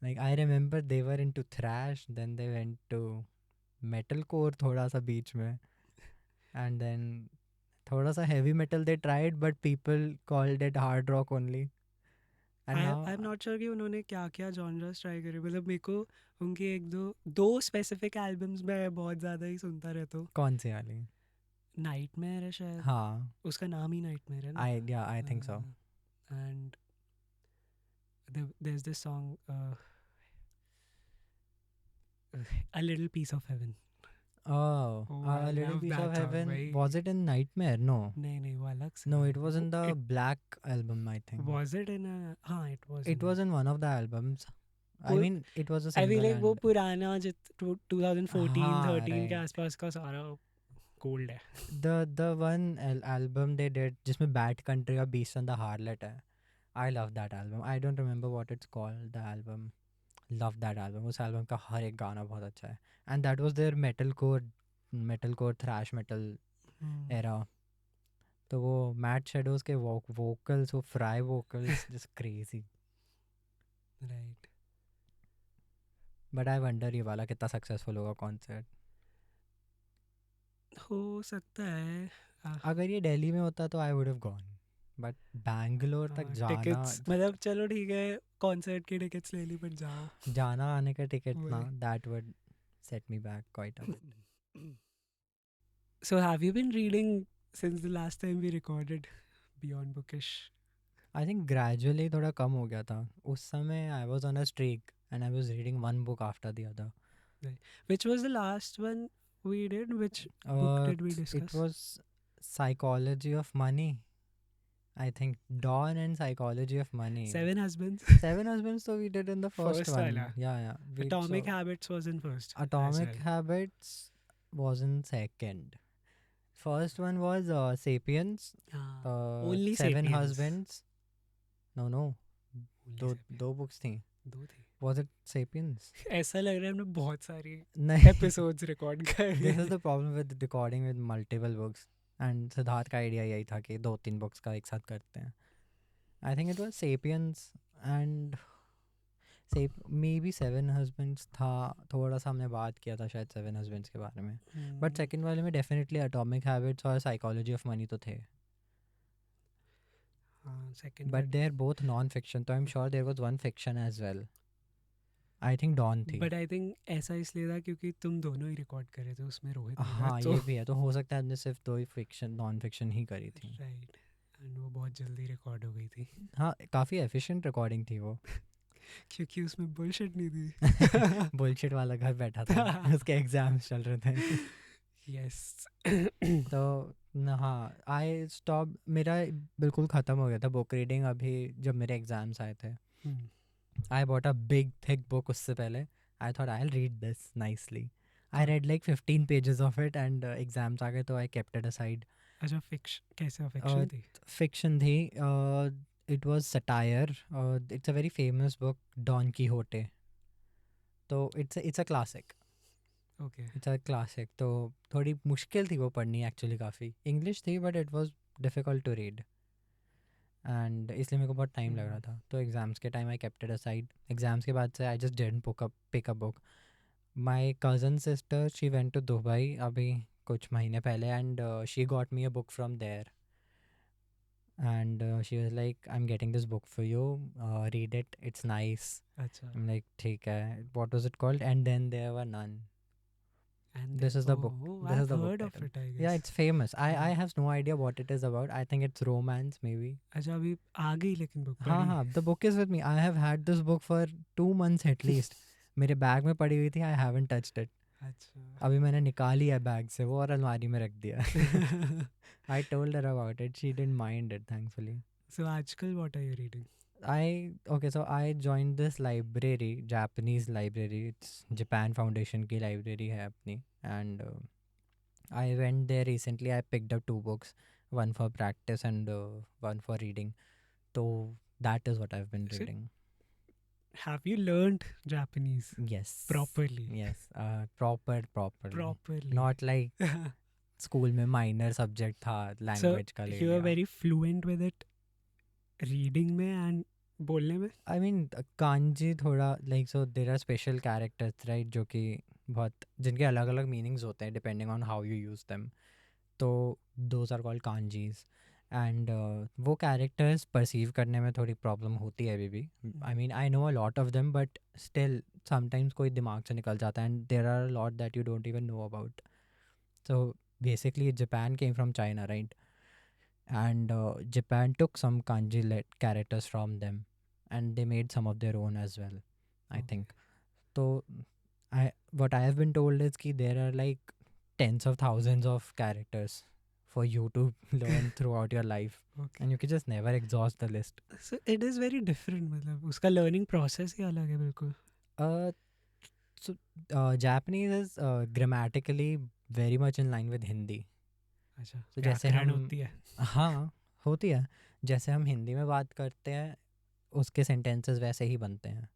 Speaker 1: Like I remember they were into thrash then they went to metal core थोड़ा सा बीच में एंड देन थोड़ा सा heavy metal they tried but people called it hard rock only. And now
Speaker 2: I am not sure कि उन्होंने क्या क्या जॉनर्स ट्राई करे. मतलब मेरे को उनके एक दो स्पेसिफिक एल्बम्स में बहुत ज़्यादा ही सुनता रहता हूँ.
Speaker 1: कौन सी वाली.
Speaker 2: नाइटमेयर है शायद.
Speaker 1: हाँ
Speaker 2: उसका नाम ही नाइटमेयर है ना.
Speaker 1: I think so.
Speaker 2: And there's this song a little piece of heaven.
Speaker 1: Oh,
Speaker 2: Oh,
Speaker 1: A
Speaker 2: I
Speaker 1: Little
Speaker 2: love
Speaker 1: Piece
Speaker 2: that
Speaker 1: of
Speaker 2: song,
Speaker 1: Heaven.
Speaker 2: भाई.
Speaker 1: Was it in Nightmare? No.
Speaker 2: नहीं वो अलग से
Speaker 1: No,
Speaker 2: है.
Speaker 1: it was in the
Speaker 2: It-
Speaker 1: Black album, I think.
Speaker 2: was it in a हाँ it was
Speaker 1: It was in one of the albums. I
Speaker 2: वो-
Speaker 1: mean, it was a
Speaker 2: I feel
Speaker 1: single.
Speaker 2: like वो
Speaker 1: and
Speaker 2: पुराना जित 2014
Speaker 1: हाँ,
Speaker 2: 13 के
Speaker 1: right.
Speaker 2: आसपास का सारा गोल्ड है.
Speaker 1: the one album they did जिसमें Bad Country और Beast and the Harlot है. I love that album. I don't remember what it's called. The album. Love that album. उस album का हर एक गाना बहुत अच्छा है. And that was their metalcore thrash metal era. तो वो मैट शेडोज के वोकल्स वो fry vocals just crazy.
Speaker 2: Right.
Speaker 1: But I wonder ये वाला कितना सक्सेसफुल होगा कॉन्सर्ट.
Speaker 2: हो सकता है.
Speaker 1: अगर ये दिल्ली में होता तो I would have gone. But Bangalore तक जाना
Speaker 2: टिकट्स मतलब चलो ठीक है कॉन्सर्ट की टिकट्स ले ली बट जाओ.
Speaker 1: जाना आने का टिकट ना
Speaker 2: वही.
Speaker 1: That would set me back quite a bit.
Speaker 2: So have you been reading since the last time we recorded Beyond Bookish?
Speaker 1: I think gradually थोड़ा कम हो गया था. उस समय I was on a streak and I was reading one book after the other.
Speaker 2: Which was the last one we did? Which book did we discuss?
Speaker 1: It was Psychology of Money. I think Dawn and Psychology of Money.
Speaker 2: Seven Husbands.
Speaker 1: Seven Husbands, so we did in the first one.
Speaker 2: wala.
Speaker 1: Yeah.
Speaker 2: Atomic Habits was in first. as
Speaker 1: Atomic
Speaker 2: well.
Speaker 1: Habits was in second. First one was Sapiens.
Speaker 2: Only
Speaker 1: Seven
Speaker 2: Sapiens.
Speaker 1: Husbands. No.
Speaker 2: Only Sapiens.
Speaker 1: दो books थी.
Speaker 2: दो थी.
Speaker 1: Was it Sapiens?
Speaker 2: ऐसा लग रहा है हमने बहुत सारी
Speaker 1: नहीं.
Speaker 2: episodes record कर
Speaker 1: This is the problem with recording with multiple books. And Siddharth का आइडिया यही था कि 2-3 बुक्स का एक साथ करते हैं. I think it was Sapiens and maybe Seven Husbands था. थोड़ा सा हमने बात किया था शायद Seven Husbands के बारे में. बट सेकंड वाले में डेफिनेटली Atomic Habits और Psychology of Money तो थे.
Speaker 2: second
Speaker 1: But they're both non-fiction, so I'm sure there was one fiction as well. I think Dawn थी.
Speaker 2: But I think ऐसा इसलिए था क्योंकि तुम दोनों ही रिकॉर्ड कर रहे थे उसमें रोहित नहीं था,
Speaker 1: हाँ
Speaker 2: तो
Speaker 1: ये भी है. तो हो सकता है हमने सिर्फ 2 ही फिक्शन नॉन फिक्शन ही करी थी.
Speaker 2: राइट. एंड वो बहुत जल्दी रिकॉर्ड हो गई थी
Speaker 1: हाँ काफ़ी एफिशिएंट रिकॉर्डिंग थी वो.
Speaker 2: क्योंकि उसमें बुलशिट नहीं थी.
Speaker 1: बुलशिट वाला घर बैठा था. उसके एग्जाम्स चल रहे थे.
Speaker 2: यस.
Speaker 1: तो हाँ आई स्टॉप. मेरा बिल्कुल ख़त्म हो गया था बुक रीडिंग अभी जब मेरे एग्जाम्स आए थे. I bought a big thick book उससे पहले. I thought I will read this nicely. I read like 15 pages of it and exams आ गए तो आई केप्ट इट असाइड.
Speaker 2: अच्छा फिक्शन कैसा फिक्शन थी?
Speaker 1: फिक्शन थी. It was satire. It's a very famous book Don Quixote. तो it's a classic.
Speaker 2: Okay.
Speaker 1: It's a classic. तो थोड़ी मुश्किल थी वो पढ़नी एक्चुअली. काफ़ी इंग्लिश थी but it was difficult to read and इसलिए मेरे को बहुत टाइम लग रहा था. तो एग्ज़ाम्स के time I kept it aside. Exams के बाद से I just didn't pick up book. My cousin sister she went to Dubai अभी कुछ महीने पहले and she got me a book from there and she was like, I'm getting this book for you, read it, it's nice.
Speaker 2: अच्छा.
Speaker 1: I'm like, ठीक है. What was it called? And then there were none.
Speaker 2: And
Speaker 1: This is the book. This
Speaker 2: I've
Speaker 1: is the book
Speaker 2: heard of
Speaker 1: title.
Speaker 2: it, I guess.
Speaker 1: Yeah, it's famous. I have no idea what it is about. I think it's romance maybe.
Speaker 2: अच्छा अभी आ गई लेकिन book
Speaker 1: हाँ the book is with me. I have had this book for 2 months at least. मेरे bag में पड़ी हुई थी. I haven't touched it.
Speaker 2: अच्छा.
Speaker 1: अभी मैंने निकाली है बैग से वो और अलमारी में रख दिया. I told her about it. She didn't mind it thankfully.
Speaker 2: So आजकल what are you reading?
Speaker 1: So I joined this library, Japanese library. It's Japan Foundation की library है अपनी. And I went there recently. I picked up 2 books, one for practice and one for reading. So that is what I've been
Speaker 2: So-
Speaker 1: reading.
Speaker 2: Have you learned Japanese
Speaker 1: Yes.
Speaker 2: properly?
Speaker 1: Yes. Properly.
Speaker 2: Properly.
Speaker 1: Not like school में minor subject था language का ले
Speaker 2: You are
Speaker 1: लिया.
Speaker 2: very fluent with it reading में and बोलने में?
Speaker 1: I mean kanji थोड़ा like so there are special characters right जो कि बहुत जिनके अलग अलग meanings होते हैं depending on how you use them. तो those are called kanjis and वो characters perceive करने में थोड़ी problem होती है अभी भी. I mean I know a lot of them but still sometimes कोई दिमाग से निकल जाता है and there are a lot that you don't even know about. So basically Japan came from China right and Japan took some kanji characters from them and they made some of their own as well, I
Speaker 2: Okay.
Speaker 1: think. So what I have been told is कि there are like tens of thousands of characters for you to learn throughout your life
Speaker 2: Okay.
Speaker 1: and you can just never exhaust the list.
Speaker 2: So it is very different मतलब उसका learning process ही अलग है बिल्कुल.
Speaker 1: Japanese is grammatically very much in line with Hindi.
Speaker 2: अच्छा.
Speaker 1: तो जैसे
Speaker 2: व्याकरण
Speaker 1: हम
Speaker 2: होती है.
Speaker 1: हाँ होती है. जैसे हम हिंदी में बात करते हैं उसके सेंटेंसेस वैसे ही बनते हैं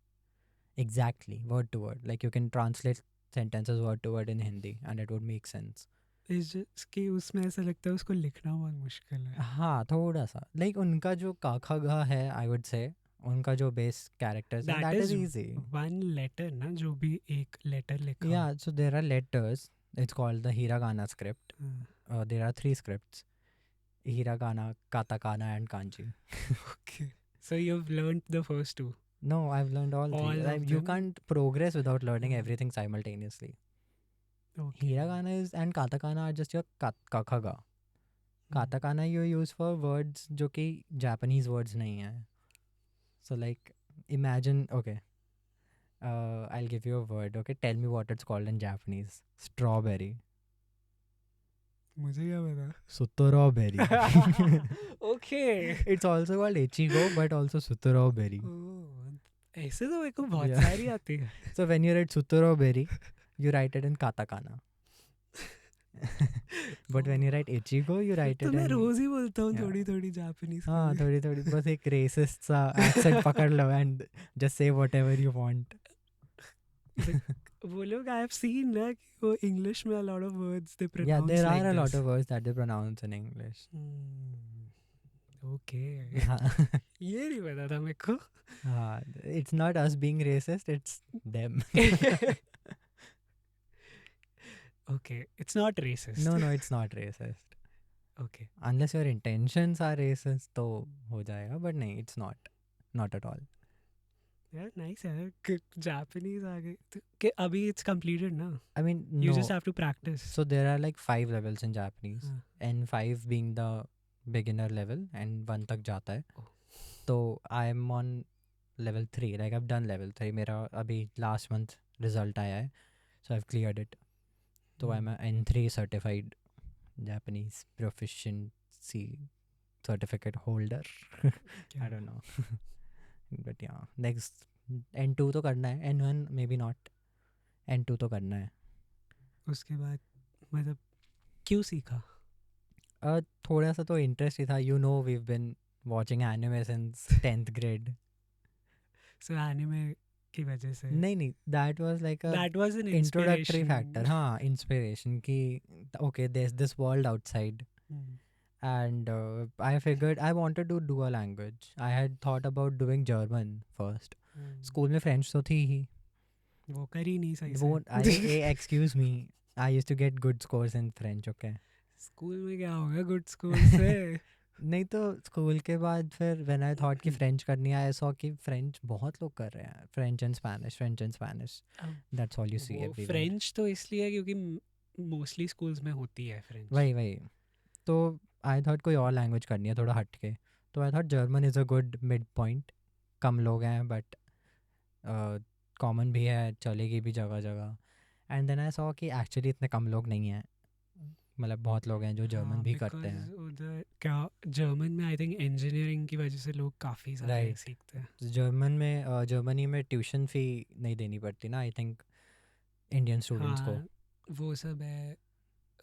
Speaker 1: exactly word to word. Like you can translate sentences word to word in Hindi and it would make sense.
Speaker 2: It's just कि उसमें ऐसा लगता है उसको लिखना बहुत मुश्किल है.
Speaker 1: हाँ थोड़ा सा लाइक उनका जो काखा गा है आई वुड से उनका जो बेस कैरेक्टर्स है
Speaker 2: That
Speaker 1: that
Speaker 2: is
Speaker 1: is easy.
Speaker 2: one letter ना जो भी एक letter लिखा.
Speaker 1: या so there are letters. It's called the hiragana script. There are 3 scripts: hiragana, katakana and kanji.
Speaker 2: Okay. So you've learned the first two.
Speaker 1: No, I've learned all
Speaker 2: All
Speaker 1: 3.
Speaker 2: of
Speaker 1: You
Speaker 2: them?
Speaker 1: can't progress without learning everything simultaneously.
Speaker 2: Okay.
Speaker 1: Hiragana is and katakana are just your kakaga. Katakana you use for words जो कि Japanese words नहीं है. So like imagine, okay, I'll give you a word. Okay, tell me what it's called in Japanese. Strawberry.
Speaker 2: मुझे क्या पता.
Speaker 1: Strawberry.
Speaker 2: Okay.
Speaker 1: It's also called ichigo, but also strawberry.
Speaker 2: Oh, ऐसे तो मेरे को बहुत
Speaker 1: Yeah.
Speaker 2: सारी आती है.
Speaker 1: So when you write strawberry, you write it in katakana. But when you write ichigo, you write
Speaker 2: तो
Speaker 1: it
Speaker 2: मैं
Speaker 1: in
Speaker 2: रोज ही बोलता हूँ
Speaker 1: Yeah.
Speaker 2: थोड़ी थोड़ी जापानीज.
Speaker 1: हाँ थोड़ी थोड़ी बस एक racist सा accent पकड़ लो and just say whatever you want.
Speaker 2: वो लोग आई हैव सीन ना कि वो इंग्लिश में a lot of words they pronounce
Speaker 1: Yeah, there
Speaker 2: like
Speaker 1: are a lot
Speaker 2: this.
Speaker 1: of words that they pronounce in English.
Speaker 2: Okay.
Speaker 1: हाँ,
Speaker 2: ये नहीं पता था मेरे को.
Speaker 1: हाँ, it's not us being racist, it's them.
Speaker 2: Okay, it's not racist.
Speaker 1: No, it's not racist.
Speaker 2: Okay.
Speaker 1: Unless your intentions are racist, तो हो जाएगा. But नहीं, it's not at all.
Speaker 2: Yeah, nice है. Japanese आ गए. कि अभी it's completed ना.
Speaker 1: I mean,
Speaker 2: You
Speaker 1: no.
Speaker 2: just have to practice.
Speaker 1: So there are like 5 levels in Japanese.
Speaker 2: हाँ.
Speaker 1: N5 being the beginner level and 1 तक जाता है.
Speaker 2: Oh.
Speaker 1: So I'm on level 3. Like I've done level 3. मेरा अभी last month result आया है. So I've cleared it. So I'm a N3 certified Japanese proficiency certificate holder. I don't know. But yeah, next N2 तो करना है. N1 maybe not. N2 तो करना है.
Speaker 2: उसके बाद मतलब क्यों सीखा?
Speaker 1: थोड़ा सा तो इंटरेस्ट ही था. You know we've been watching anime since 10th grade.
Speaker 2: So anime की वजह से.
Speaker 1: नहीं that was like a
Speaker 2: That was an
Speaker 1: introductory
Speaker 2: inspiration.
Speaker 1: factor. हाँ, inspiration कि okay there's this world outside. And I figured I wanted to do a language. I had thought about doing German first. School में French तो थी ही.
Speaker 2: वो कर ही नहीं सही
Speaker 1: वो
Speaker 2: से.
Speaker 1: excuse me, I used to get good scores in French. Okay.
Speaker 2: School में क्या होगा गुड स्कूल से?
Speaker 1: नहीं तो स्कूल के बाद फिर व्हेन आई थॉट कि फ्रेंच करनी है, आई सॉ कि फ्रेंच बहुत लोग कर रहे हैं. French and Spanish that's all you see everywhere.
Speaker 2: French तो इसलिए क्योंकि मोस्टली स्कूल्स में होती है फ्रेंच.
Speaker 1: वही तो आई थॉट कोई और लैंग्वेज करनी है थोड़ा हट के. तो I thought German is a good mid point. कम लोग हैं बट कॉमन भी है, चलेगी भी जगह जगह. एंड देन आई सॉ कि एक्चुअली इतने कम लोग नहीं हैं. मतलब बहुत लोग हैं जो जर्मन भी करते हैं.
Speaker 2: उधर क्या जर्मन में आई थिंक इंजीनियरिंग की वजह से लोग काफ़ी सारे
Speaker 1: Right.
Speaker 2: सीखते हैं.
Speaker 1: जर्मनी में ट्यूशन फ़ी नहीं देनी पड़ती ना आई थिंक इंडियन स्टूडेंट्स को.
Speaker 2: हाँ, वो सब है.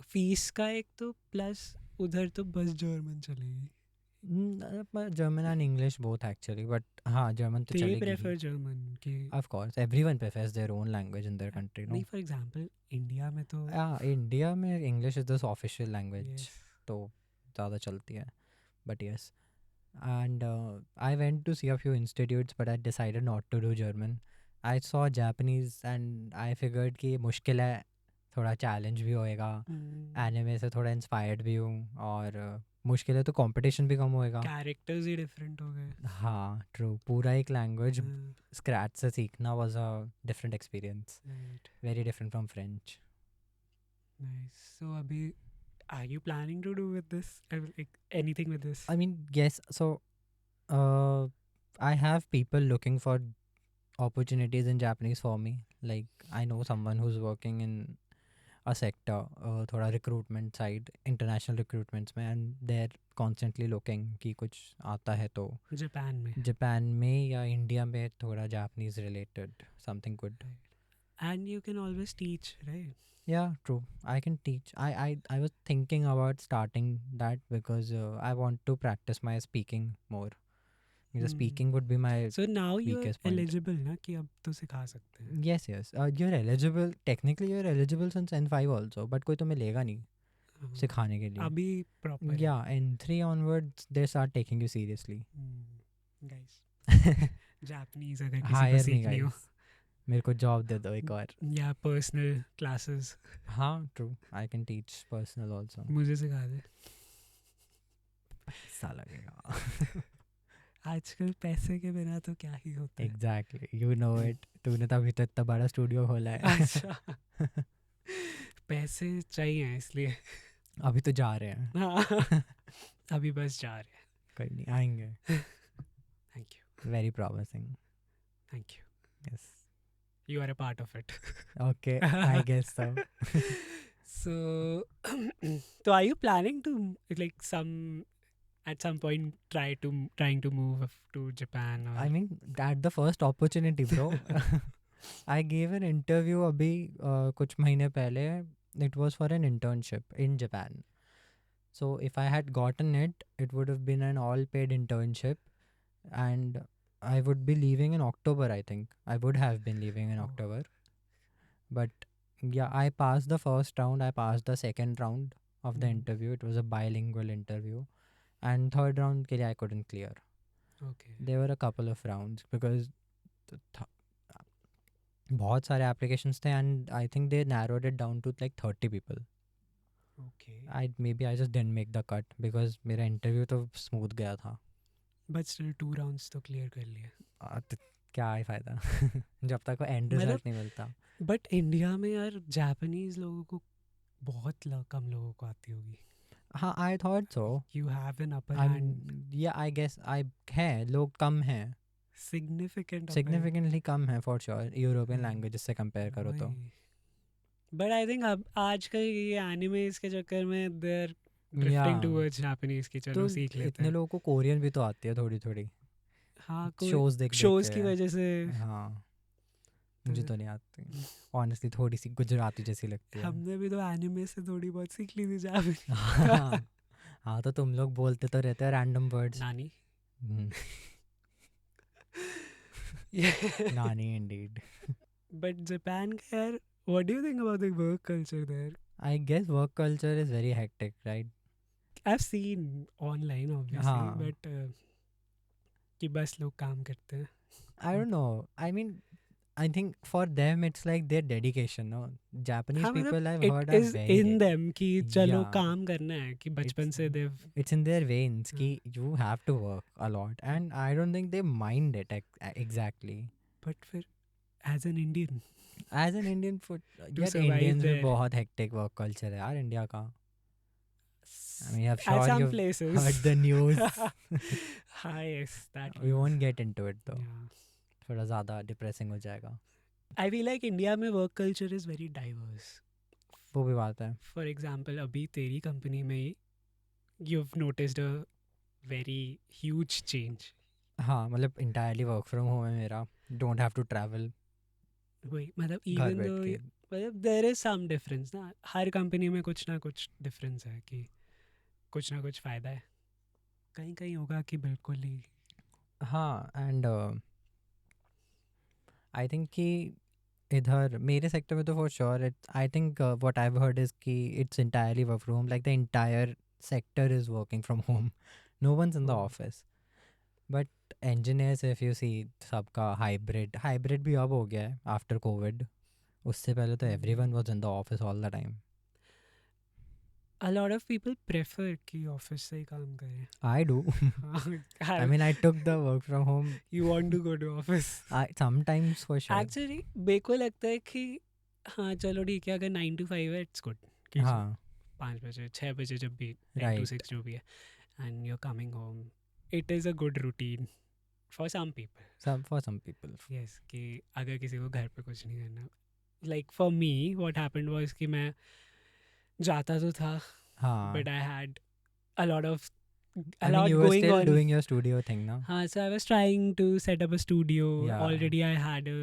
Speaker 2: फीस का एक तो प्लस उधर तो बस जर्मन चलेगी.
Speaker 1: German and English both actually, but हाँ German तो
Speaker 2: They
Speaker 1: चलेगी
Speaker 2: prefer
Speaker 1: ही.
Speaker 2: German कि
Speaker 1: Of course, everyone prefers their own language in their country, no?
Speaker 2: नहीं. फॉर एग्जांपल इंडिया में तो
Speaker 1: India में English is the official language,
Speaker 2: yes.
Speaker 1: तो ज़्यादा चलती है. But yes, and I went to see a few institutes, but I decided not to do German. I saw Japanese and I figured कि मुश्किल है, थोड़ा चैलेंज भी होएगा. एनिमे से थोड़ा इंस्पायर्ड भी हूँ और मुश्किल है तो कंपटीशन भी कम होएगा.
Speaker 2: कैरेक्टर्स ही डिफरेंट हो गए.
Speaker 1: हाँ ट्रू. पूरा एक लैंग्वेज स्क्रैच से सीखना was a different experience. Very different from French.
Speaker 2: Nice. So अभी are you planning to do with this anything with this?
Speaker 1: I mean, yes. So, I have people looking for opportunities in Japanese for me. Like, I know someone who's working in a sector, थोड़ा recruitment side, international recruitments में, and they're constantly looking कि कुछ आता है तो Japan में या India में थोड़ा Japanese related something good.
Speaker 2: And you can always teach, right?
Speaker 1: Yeah, true. I can teach. I was thinking about starting that because I want to practice my speaking more. Because speaking would be my
Speaker 2: So now you're
Speaker 1: weakest point.
Speaker 2: eligible ना कि अब तो सिखा सकते हैं.
Speaker 1: Yes. You're eligible. Technically, you're eligible since N5 also. But कोई तुम्हें लेगा नहीं सिखाने के लिए.
Speaker 2: अभी proper.
Speaker 1: Yeah, N3 onwards they start taking you seriously.
Speaker 2: Guys. Japanese अगर किसी को सीखनी हो.
Speaker 1: मेरे को जॉब दे दो एक और.
Speaker 2: या पर्सनल क्लासेस.
Speaker 1: हाँ true. I can teach personal also.
Speaker 2: मुझे सिखा दे.
Speaker 1: पैसा लगेगा.
Speaker 2: आजकल पैसे के बिना तो क्या ही होता है.
Speaker 1: एग्जैक्टली. You know it. तूने तो अभी तो इतना बड़ा स्टूडियो खोला है.
Speaker 2: अच्छा. पैसे चाहिए इसलिए।
Speaker 1: अभी तो जा रहे हैं।
Speaker 2: हाँ अभी बस जा रहे हैं।
Speaker 1: कोई नहीं, आएंगे।
Speaker 2: Thank you
Speaker 1: very promising.
Speaker 2: Thank you,
Speaker 1: yes.
Speaker 2: You are a part of it.
Speaker 1: Okay, I guess so.
Speaker 2: So, so are you planning to like at some point trying to move to Japan or?
Speaker 1: I mean, at the first opportunity, bro. I gave an interview अभी कुछ महीने पहले. It was for an internship in Japan. So if I had gotten it, it would have been an all-paid internship, and I would be leaving in October. I think I would have been leaving in
Speaker 2: Oh.
Speaker 1: October. But yeah, I passed the first round. I passed the second round of the
Speaker 2: Mhm.
Speaker 1: interview. It was a bilingual interview, and third round के लिए I couldn't clear.
Speaker 2: Okay.
Speaker 1: There were a couple of rounds because बहुत सारे applications थे, and I think they narrowed it down to like 30 people.
Speaker 2: Okay.
Speaker 1: I just didn't make the cut because मेरा interview तो smooth गया था.
Speaker 2: But still 2 rounds तो clear कर लिए.
Speaker 1: तो क्या ही फायदा जब तक वो end
Speaker 2: मतलब
Speaker 1: result नहीं मिलता.
Speaker 2: बट इंडिया में यार जापानीज लोगों को बहुत कम लोगों को आती होगी.
Speaker 1: हाँ, I thought so.
Speaker 2: You have an upper
Speaker 1: I'm
Speaker 2: hand.
Speaker 1: yeah, I guess I है, लोग कम हैं,
Speaker 2: Significant upper hand.
Speaker 1: significantly कम हैं for sure, European
Speaker 2: हाँ,
Speaker 1: languages से compare करो तो.
Speaker 2: बट आई थिंक अब आजकल ये एनिमेस के चक्कर में there drifting
Speaker 1: Yeah.
Speaker 2: Towards Japanese की. चलो
Speaker 1: तो
Speaker 2: सीख लेते
Speaker 1: इतने
Speaker 2: हैं.
Speaker 1: लोगों को कोरियन भी तो आती है थोड़ी थोड़ी.
Speaker 2: हाँ
Speaker 1: shows देख
Speaker 2: शोज
Speaker 1: के.
Speaker 2: की वजह से.
Speaker 1: हाँ, मुझे तो नहीं आती ऑनेस्टली, थोड़ी सी गुजराती जैसी लगती है.
Speaker 2: हमने भी तो एनिमे से थोड़ी बहुत सीख ली थी जापानी.
Speaker 1: हाँ, हाँ, तो तुम लोग बोलते तो रहते हो रैंडम वर्ड्स.
Speaker 2: नानी.
Speaker 1: नानी इंडीड.
Speaker 2: बट जापान का यार, what do you think about the work culture there?
Speaker 1: I guess work culture is very hectic, right?
Speaker 2: I have seen online obviously,
Speaker 1: हाँ.
Speaker 2: बट कि बस लोग काम करते हैं.
Speaker 1: I don't know. I mean, I think for them it's like their dedication. No, Japanese
Speaker 2: हाँ,
Speaker 1: people I've
Speaker 2: it
Speaker 1: heard are
Speaker 2: is
Speaker 1: very.
Speaker 2: in them कि चलो
Speaker 1: Yeah.
Speaker 2: काम करना है, कि बचपन से they've.
Speaker 1: It's in their veins कि you have to work a lot, and I don't think they mind it exactly.
Speaker 2: But फिर as an Indian
Speaker 1: As an Indian food,
Speaker 2: To
Speaker 1: यार
Speaker 2: survive
Speaker 1: Indians में
Speaker 2: there.
Speaker 1: बहुत hectic work culture है यार India का. I mean, I'm
Speaker 2: at
Speaker 1: sure
Speaker 2: some
Speaker 1: you've
Speaker 2: places
Speaker 1: heard the news.
Speaker 2: हाँ, yes, that
Speaker 1: We won't get into it though.
Speaker 2: yeah.
Speaker 1: थोड़ा ज़्यादा depressing हो जाएगा.
Speaker 2: I feel like India में work culture is very diverse.
Speaker 1: वो भी बात है.
Speaker 2: For example, अभी तेरी कंपनी में ही you've noticed a very huge change.
Speaker 1: हाँ, मतलब entirely work from home है मेरा. Don't have to travel.
Speaker 2: वही मतलब
Speaker 1: घर
Speaker 2: even
Speaker 1: बैठ
Speaker 2: though
Speaker 1: के.
Speaker 2: मतलब there is some difference ना, हर कंपनी में कुछ ना कुछ difference है, कि कुछ ना कुछ फ़ायदा है. कहीं कहीं होगा कि बिल्कुल ही.
Speaker 1: हाँ, एंड आई थिंक कि इधर मेरे सेक्टर में तो for sure I think what I have heard is कि it's entirely work from home. Like the entire sector is working from home. No once in the
Speaker 2: Oh.
Speaker 1: Office. But engineers, if you see, सबका hybrid भी अब हो गया है after Covid. उससे पहले तो everyone was in the office all the time.
Speaker 2: A lot of people prefer कि ऑफिस से ही काम करें.
Speaker 1: I do. I mean, I took the work from home.
Speaker 2: You want to go to office.
Speaker 1: Sometimes for sure.
Speaker 2: Actually मेरे को लगता है कि हाँ चलो ठीक है, अगर 9 to 5 है it's good.
Speaker 1: हाँ,
Speaker 2: 5 बजे 6 बजे जब भी 10 to
Speaker 1: Right.
Speaker 2: 6 जो भी है, and you're coming home, it is a good routine for some people.
Speaker 1: for some people.
Speaker 2: Yes, कि अगर किसी को घर पे कुछ नहीं करना. Like for me what happened was कि मैं जाता तो था,
Speaker 1: हाँ.
Speaker 2: but I had a lot of
Speaker 1: I mean, you were
Speaker 2: going
Speaker 1: still
Speaker 2: on.
Speaker 1: doing your studio thing, no?
Speaker 2: हाँ, so I was trying to set up a studio.
Speaker 1: Yeah.
Speaker 2: Already I had a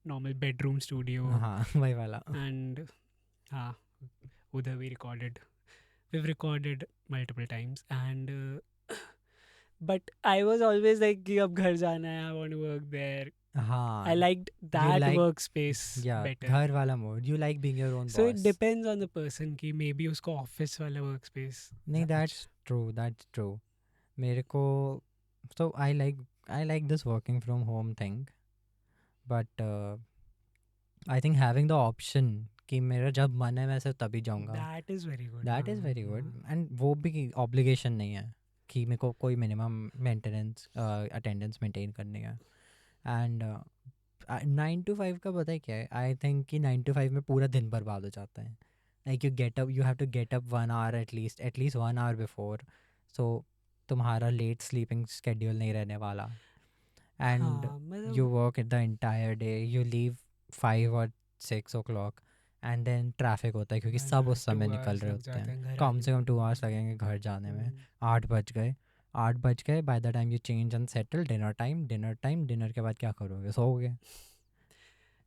Speaker 2: normal bedroom studio.
Speaker 1: हाँ, वही वाला.
Speaker 2: And हाँ, उधर we recorded. We've recorded multiple times, and but I was always like कि अब घर जाना है, I want to work there.
Speaker 1: हाँ.
Speaker 2: I liked that
Speaker 1: like-
Speaker 2: workspace
Speaker 1: Yeah,
Speaker 2: better.
Speaker 1: घर वाला mode. You like being your own
Speaker 2: So
Speaker 1: boss.
Speaker 2: it depends on the person कि maybe उसको office वाला workspace.
Speaker 1: नहीं, that's true. That's true. मेरे को so I like this working from home thing, but I think having the option कि मेरा जब मन है मैं सिर्फ तभी जाऊँगा.
Speaker 2: That is very good.
Speaker 1: That is
Speaker 2: हाँ,
Speaker 1: very good.
Speaker 2: हाँ.
Speaker 1: And वो भी obligation नहीं है कि मेरे को कोई minimum maintenance attendance maintain करनी है. And 9 to 5 का पता है क्या है? I think कि 9 to 5 में पूरा दिन बर्बाद हो जाता है. like you have to get up 1 hour at least 1 hour before, so तुम्हारा late sleeping schedule नहीं रहने वाला, and
Speaker 2: हाँ
Speaker 1: you
Speaker 2: मतलब
Speaker 1: work it the entire day, you leave 5 or 6 o'clock, and then traffic होता है क्योंकि सब उस
Speaker 2: 2
Speaker 1: समय निकल
Speaker 2: hours
Speaker 1: रहे
Speaker 2: लग
Speaker 1: होते
Speaker 2: जाते
Speaker 1: हैं,
Speaker 2: हैं घर
Speaker 1: कम
Speaker 2: आने
Speaker 1: से कम
Speaker 2: में
Speaker 1: 2 hours लगेंगे घर जाने में।
Speaker 2: हम्म,
Speaker 1: 8 बज गए by the time you change and settle, dinner के बाद क्या करोगे, सोओगे।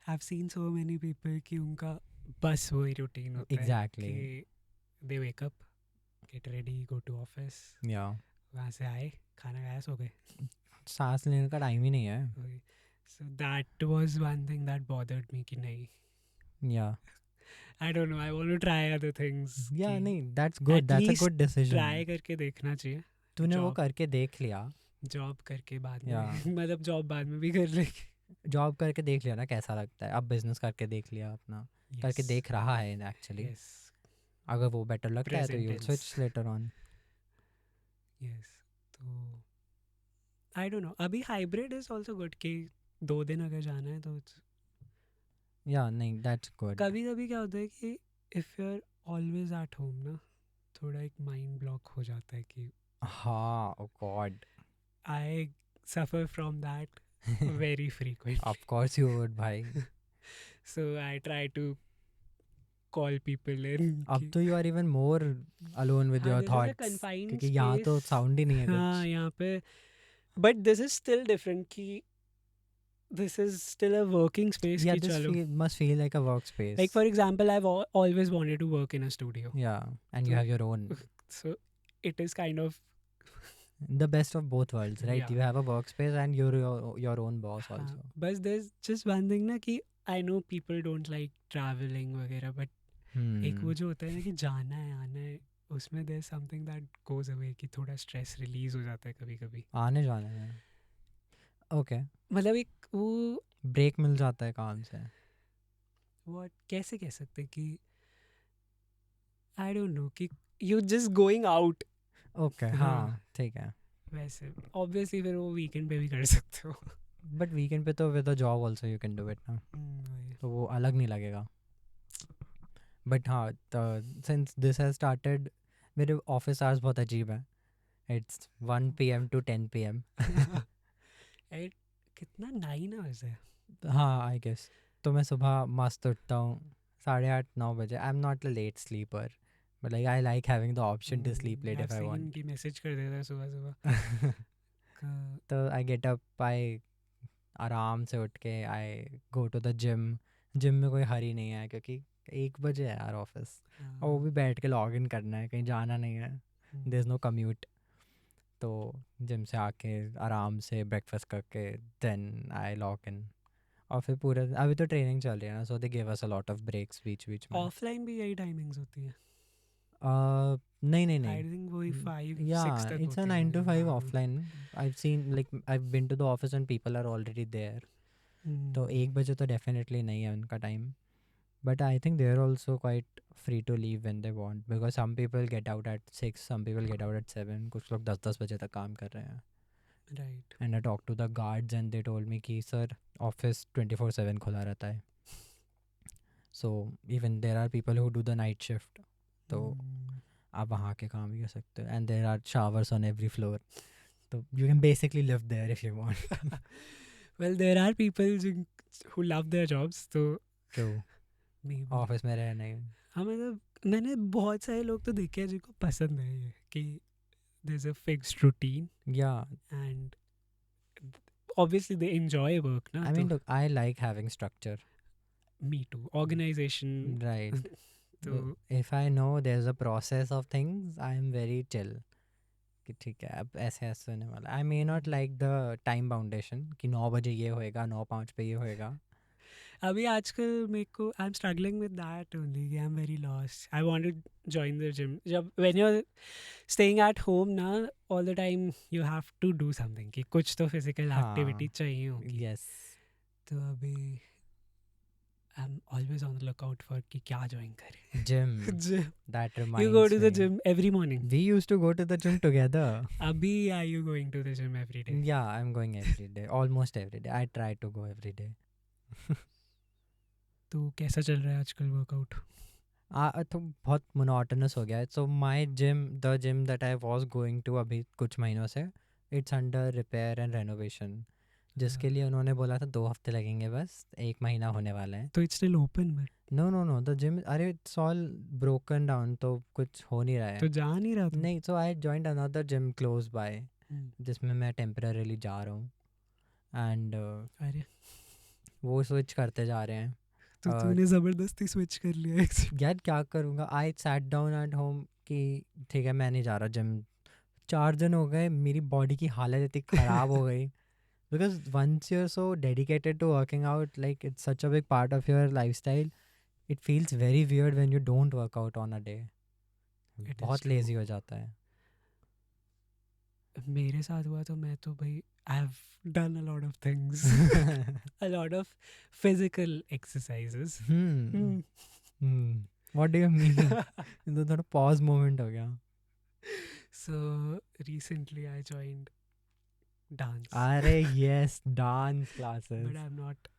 Speaker 2: I've seen so many people कि उनका बस वही रूटीन होता है
Speaker 1: एग्जैक्टली।
Speaker 2: कि they wake up, get ready, go to office,
Speaker 1: या
Speaker 2: वहाँ से आए, खाना खाया, सो गए।
Speaker 1: सांस लेने का टाइम ही नहीं है।
Speaker 2: वही। So that was one thing that bothered me कि नहीं,
Speaker 1: या
Speaker 2: I don't know, I want to try other things कि
Speaker 1: नहीं, that's good,
Speaker 2: at
Speaker 1: that's a
Speaker 2: least
Speaker 1: good decision.
Speaker 2: try करके देखना चाहिए।
Speaker 1: तूने वो
Speaker 2: Job
Speaker 1: करके देख लिया।
Speaker 2: जॉब करके बाद
Speaker 1: या
Speaker 2: में मतलब जॉब बाद में भी कर लेंगे।
Speaker 1: जॉब करके देख लिया ना कैसा लगता है, अब बिजनेस करके देख लिया अपना, करके
Speaker 2: Yes,
Speaker 1: देख रहा है एक्चुअली।
Speaker 2: yes,
Speaker 1: अगर वो बेटर लगता है तो
Speaker 2: present
Speaker 1: you will
Speaker 2: tense,
Speaker 1: switch later on.
Speaker 2: yes। तो आई डोंट नो, अभी हाइब्रिड इज आल्सो गुड कि 2 दिन अगर जाना है तो
Speaker 1: या नहीं, दैट्स गुड।
Speaker 2: कभी कभी क्या होता है कि if you are always at home ना, थोड़ा एक माइंड ब्लॉक हो जाता है कि
Speaker 1: हाँ, oh God.
Speaker 2: I suffer from that very frequently.
Speaker 1: Of course you would भाई।
Speaker 2: So I try to call people in
Speaker 1: अब तो you are even more alone with
Speaker 2: हाँ
Speaker 1: your
Speaker 2: this is a
Speaker 1: thoughts,
Speaker 2: confined
Speaker 1: क्योंकि यहाँ तो
Speaker 2: space.
Speaker 1: Sound ही नहीं है
Speaker 2: हाँ
Speaker 1: कुछ।
Speaker 2: यहाँ पे but this is still different कि this is still a working space
Speaker 1: Yeah,
Speaker 2: ki
Speaker 1: this
Speaker 2: chalo,
Speaker 1: must feel like a workspace.
Speaker 2: like for example I've always wanted to work in a studio,
Speaker 1: Yeah, and you
Speaker 2: so
Speaker 1: have your own.
Speaker 2: so it is kind of
Speaker 1: The best of both worlds, right?
Speaker 2: yeah
Speaker 1: You have a workspace and you're your own boss
Speaker 2: हाँ,
Speaker 1: also.
Speaker 2: but there's just one thing ना कि I know people don't like traveling वगैरह, but एक वो जो होता है ना कि जाना है आना है, उसमें there's something that goes away कि थोड़ा stress release हो जाता है कभी कभी।
Speaker 1: आने जाने में ओके,
Speaker 2: मतलब एक वो
Speaker 1: ब्रेक मिल जाता है काम से।
Speaker 2: what कैसे कह सकते हैं कि I don't know कि you just going out।
Speaker 1: Okay,
Speaker 2: हाँ
Speaker 1: हाँ ठीक है।
Speaker 2: वैसे ऑब्वियसली फिर वो वीकेंड पे भी कर सकते हो।
Speaker 1: बट वीकेंड पे तो with a job also you can do it ना,
Speaker 2: वही।
Speaker 1: तो वो अलग नहीं लगेगा। बट हाँ, सिंस दिस हैज स्टार्टेड, मेरे ऑफिस आवर्स बहुत अजीब है। It's 1 PM to 10 PM।
Speaker 2: At कितना 9 hours है।
Speaker 1: हाँ आई गेस। तो मैं सुबह मस्त उठता हूँ 8:30-9 बजे। I am not a late sleeper, but like I like having the option to sleep late
Speaker 2: I
Speaker 1: if I
Speaker 2: seen
Speaker 1: want.
Speaker 2: की मैसेज कर देता है सुबह सुबह
Speaker 1: तो आई गेट अप, आई आराम से उठ के I go to the gym. Gym में कोई हरी नहीं है क्योंकि 1 बजे है यार ऑफिस, और वो भी बैठ के लॉग इन करना है, कहीं जाना नहीं है, देयर इज़ नो कम्यूट। तो जिम से आके आराम से ब्रेकफास्ट करके देन आई लॉग इन, और फिर पूरे अभी तो ट्रेनिंग चल रही है ना, so they give us a lot of breaks बीच बीच में।
Speaker 2: ऑफलाइन भी यही टाइमिंग्स होती है।
Speaker 1: नहीं नहीं
Speaker 2: आई
Speaker 1: नहीं,
Speaker 2: थिंक वही 5-6
Speaker 1: या
Speaker 2: तक
Speaker 1: इट्स अ
Speaker 2: होती
Speaker 1: 9 to 5
Speaker 2: है।
Speaker 1: Offline. I seen like I been to the office and people are already there, तो 1 बजे तो डेफिनेटली नहीं है उनका time. But I think they are also quite free to leave when they want, because some people get out at 6, some people get out at 7, कुछ लोग 10-10 बजे तक काम कर रहे हैं।
Speaker 2: Right.
Speaker 1: And I talk to the guards and they told me कि sir office 24/7 खुला रहता है, so even there are people who do the night shift, तो आप वहाँ के काम भी कर सकते हो, and there are showers on every floor, तो you can basically live there if you want.
Speaker 2: Well there are people who love their jobs, तो
Speaker 1: तो
Speaker 2: मे बी
Speaker 1: ऑफिस में रहना ही।
Speaker 2: हाँ मतलब मैंने बहुत सारे लोग तो देखे हैं जिनको पसंद है ये कि there is a fixed routine
Speaker 1: या
Speaker 2: and obviously they enjoy work na,
Speaker 1: I mean look, I like having structure,
Speaker 2: me too, organization
Speaker 1: right.
Speaker 2: तो
Speaker 1: if I know there is a process of things, I am very chill कि ठीक है अब ऐसे ऐसे होने वाला। I may not like the time boundation कि 9 बजे ये होएगा, 9:05 पे ये होएगा।
Speaker 2: अभी आजकल मेरे को I am struggling with that only कि I am very lost. I want to join the gym, जब when you are staying at home ना all the time you have to do something कि कुछ तो फिजिकल एक्टिविटी
Speaker 1: हाँ,
Speaker 2: चाहिए होगी।
Speaker 1: Yes.
Speaker 2: तो अभी I am always on the lookout for कि क्या ज्वाइन करें।
Speaker 1: Gym,
Speaker 2: gym,
Speaker 1: that
Speaker 2: you go
Speaker 1: reminds
Speaker 2: to
Speaker 1: me,
Speaker 2: the gym every morning?
Speaker 1: we used to go to the gym together.
Speaker 2: Abhi are you going to the gym every day?
Speaker 1: Yeah, I'm going every day, almost every day. I try to go every day.
Speaker 2: तो कैसा चल रहा है आजकल workout?
Speaker 1: तो बहुत monotonous हो गया है. So my gym, the gym that I was going to अभी कुछ महीनों से, it's under repair and renovation, जिसके लिए उन्होंने बोला था 2 हफ्ते लगेंगे, बस 1 महीना होने वाला है.
Speaker 2: तो it's still open but
Speaker 1: no no no, the gym, अरे इट्स ऑल ब्रोकन डाउन, तो कुछ हो नहीं रहा
Speaker 2: तो
Speaker 1: है.
Speaker 2: जा नहीं रहा तू?
Speaker 1: नहीं, so I joined another gym close by,
Speaker 2: hmm,
Speaker 1: जिसमें मैं टेम्पररीली जा रहा हूँ. एंड
Speaker 2: अरे
Speaker 1: वो स्विच करते जा रहे हैं.
Speaker 2: तो
Speaker 1: uh,
Speaker 2: तूने जबरदस्ती स्विच कर लिया एक से।
Speaker 1: यार क्या करूँगा, I sat down at home कि ठीक है मैं नहीं जा रहा जिम. 4 दिन हो गए, मेरी बॉडी की हालत इतनी ख़राब हो गई. Because once you are so dedicated to working out, like it's such a big part of your life style, it feels very weird when you don't work out on a day.
Speaker 2: It is
Speaker 1: बहुत
Speaker 2: true.
Speaker 1: Lazy हो जाता है.
Speaker 2: मेरे साथ हुआ तो मैं तो भाई आई have done a lot of things, a lot of physical exercises.
Speaker 1: What do you mean? तो थोड़ा पॉज मोमेंट हो गया.
Speaker 2: So recently I joined dance.
Speaker 1: अरे yes, dance classes.
Speaker 2: But I'm not,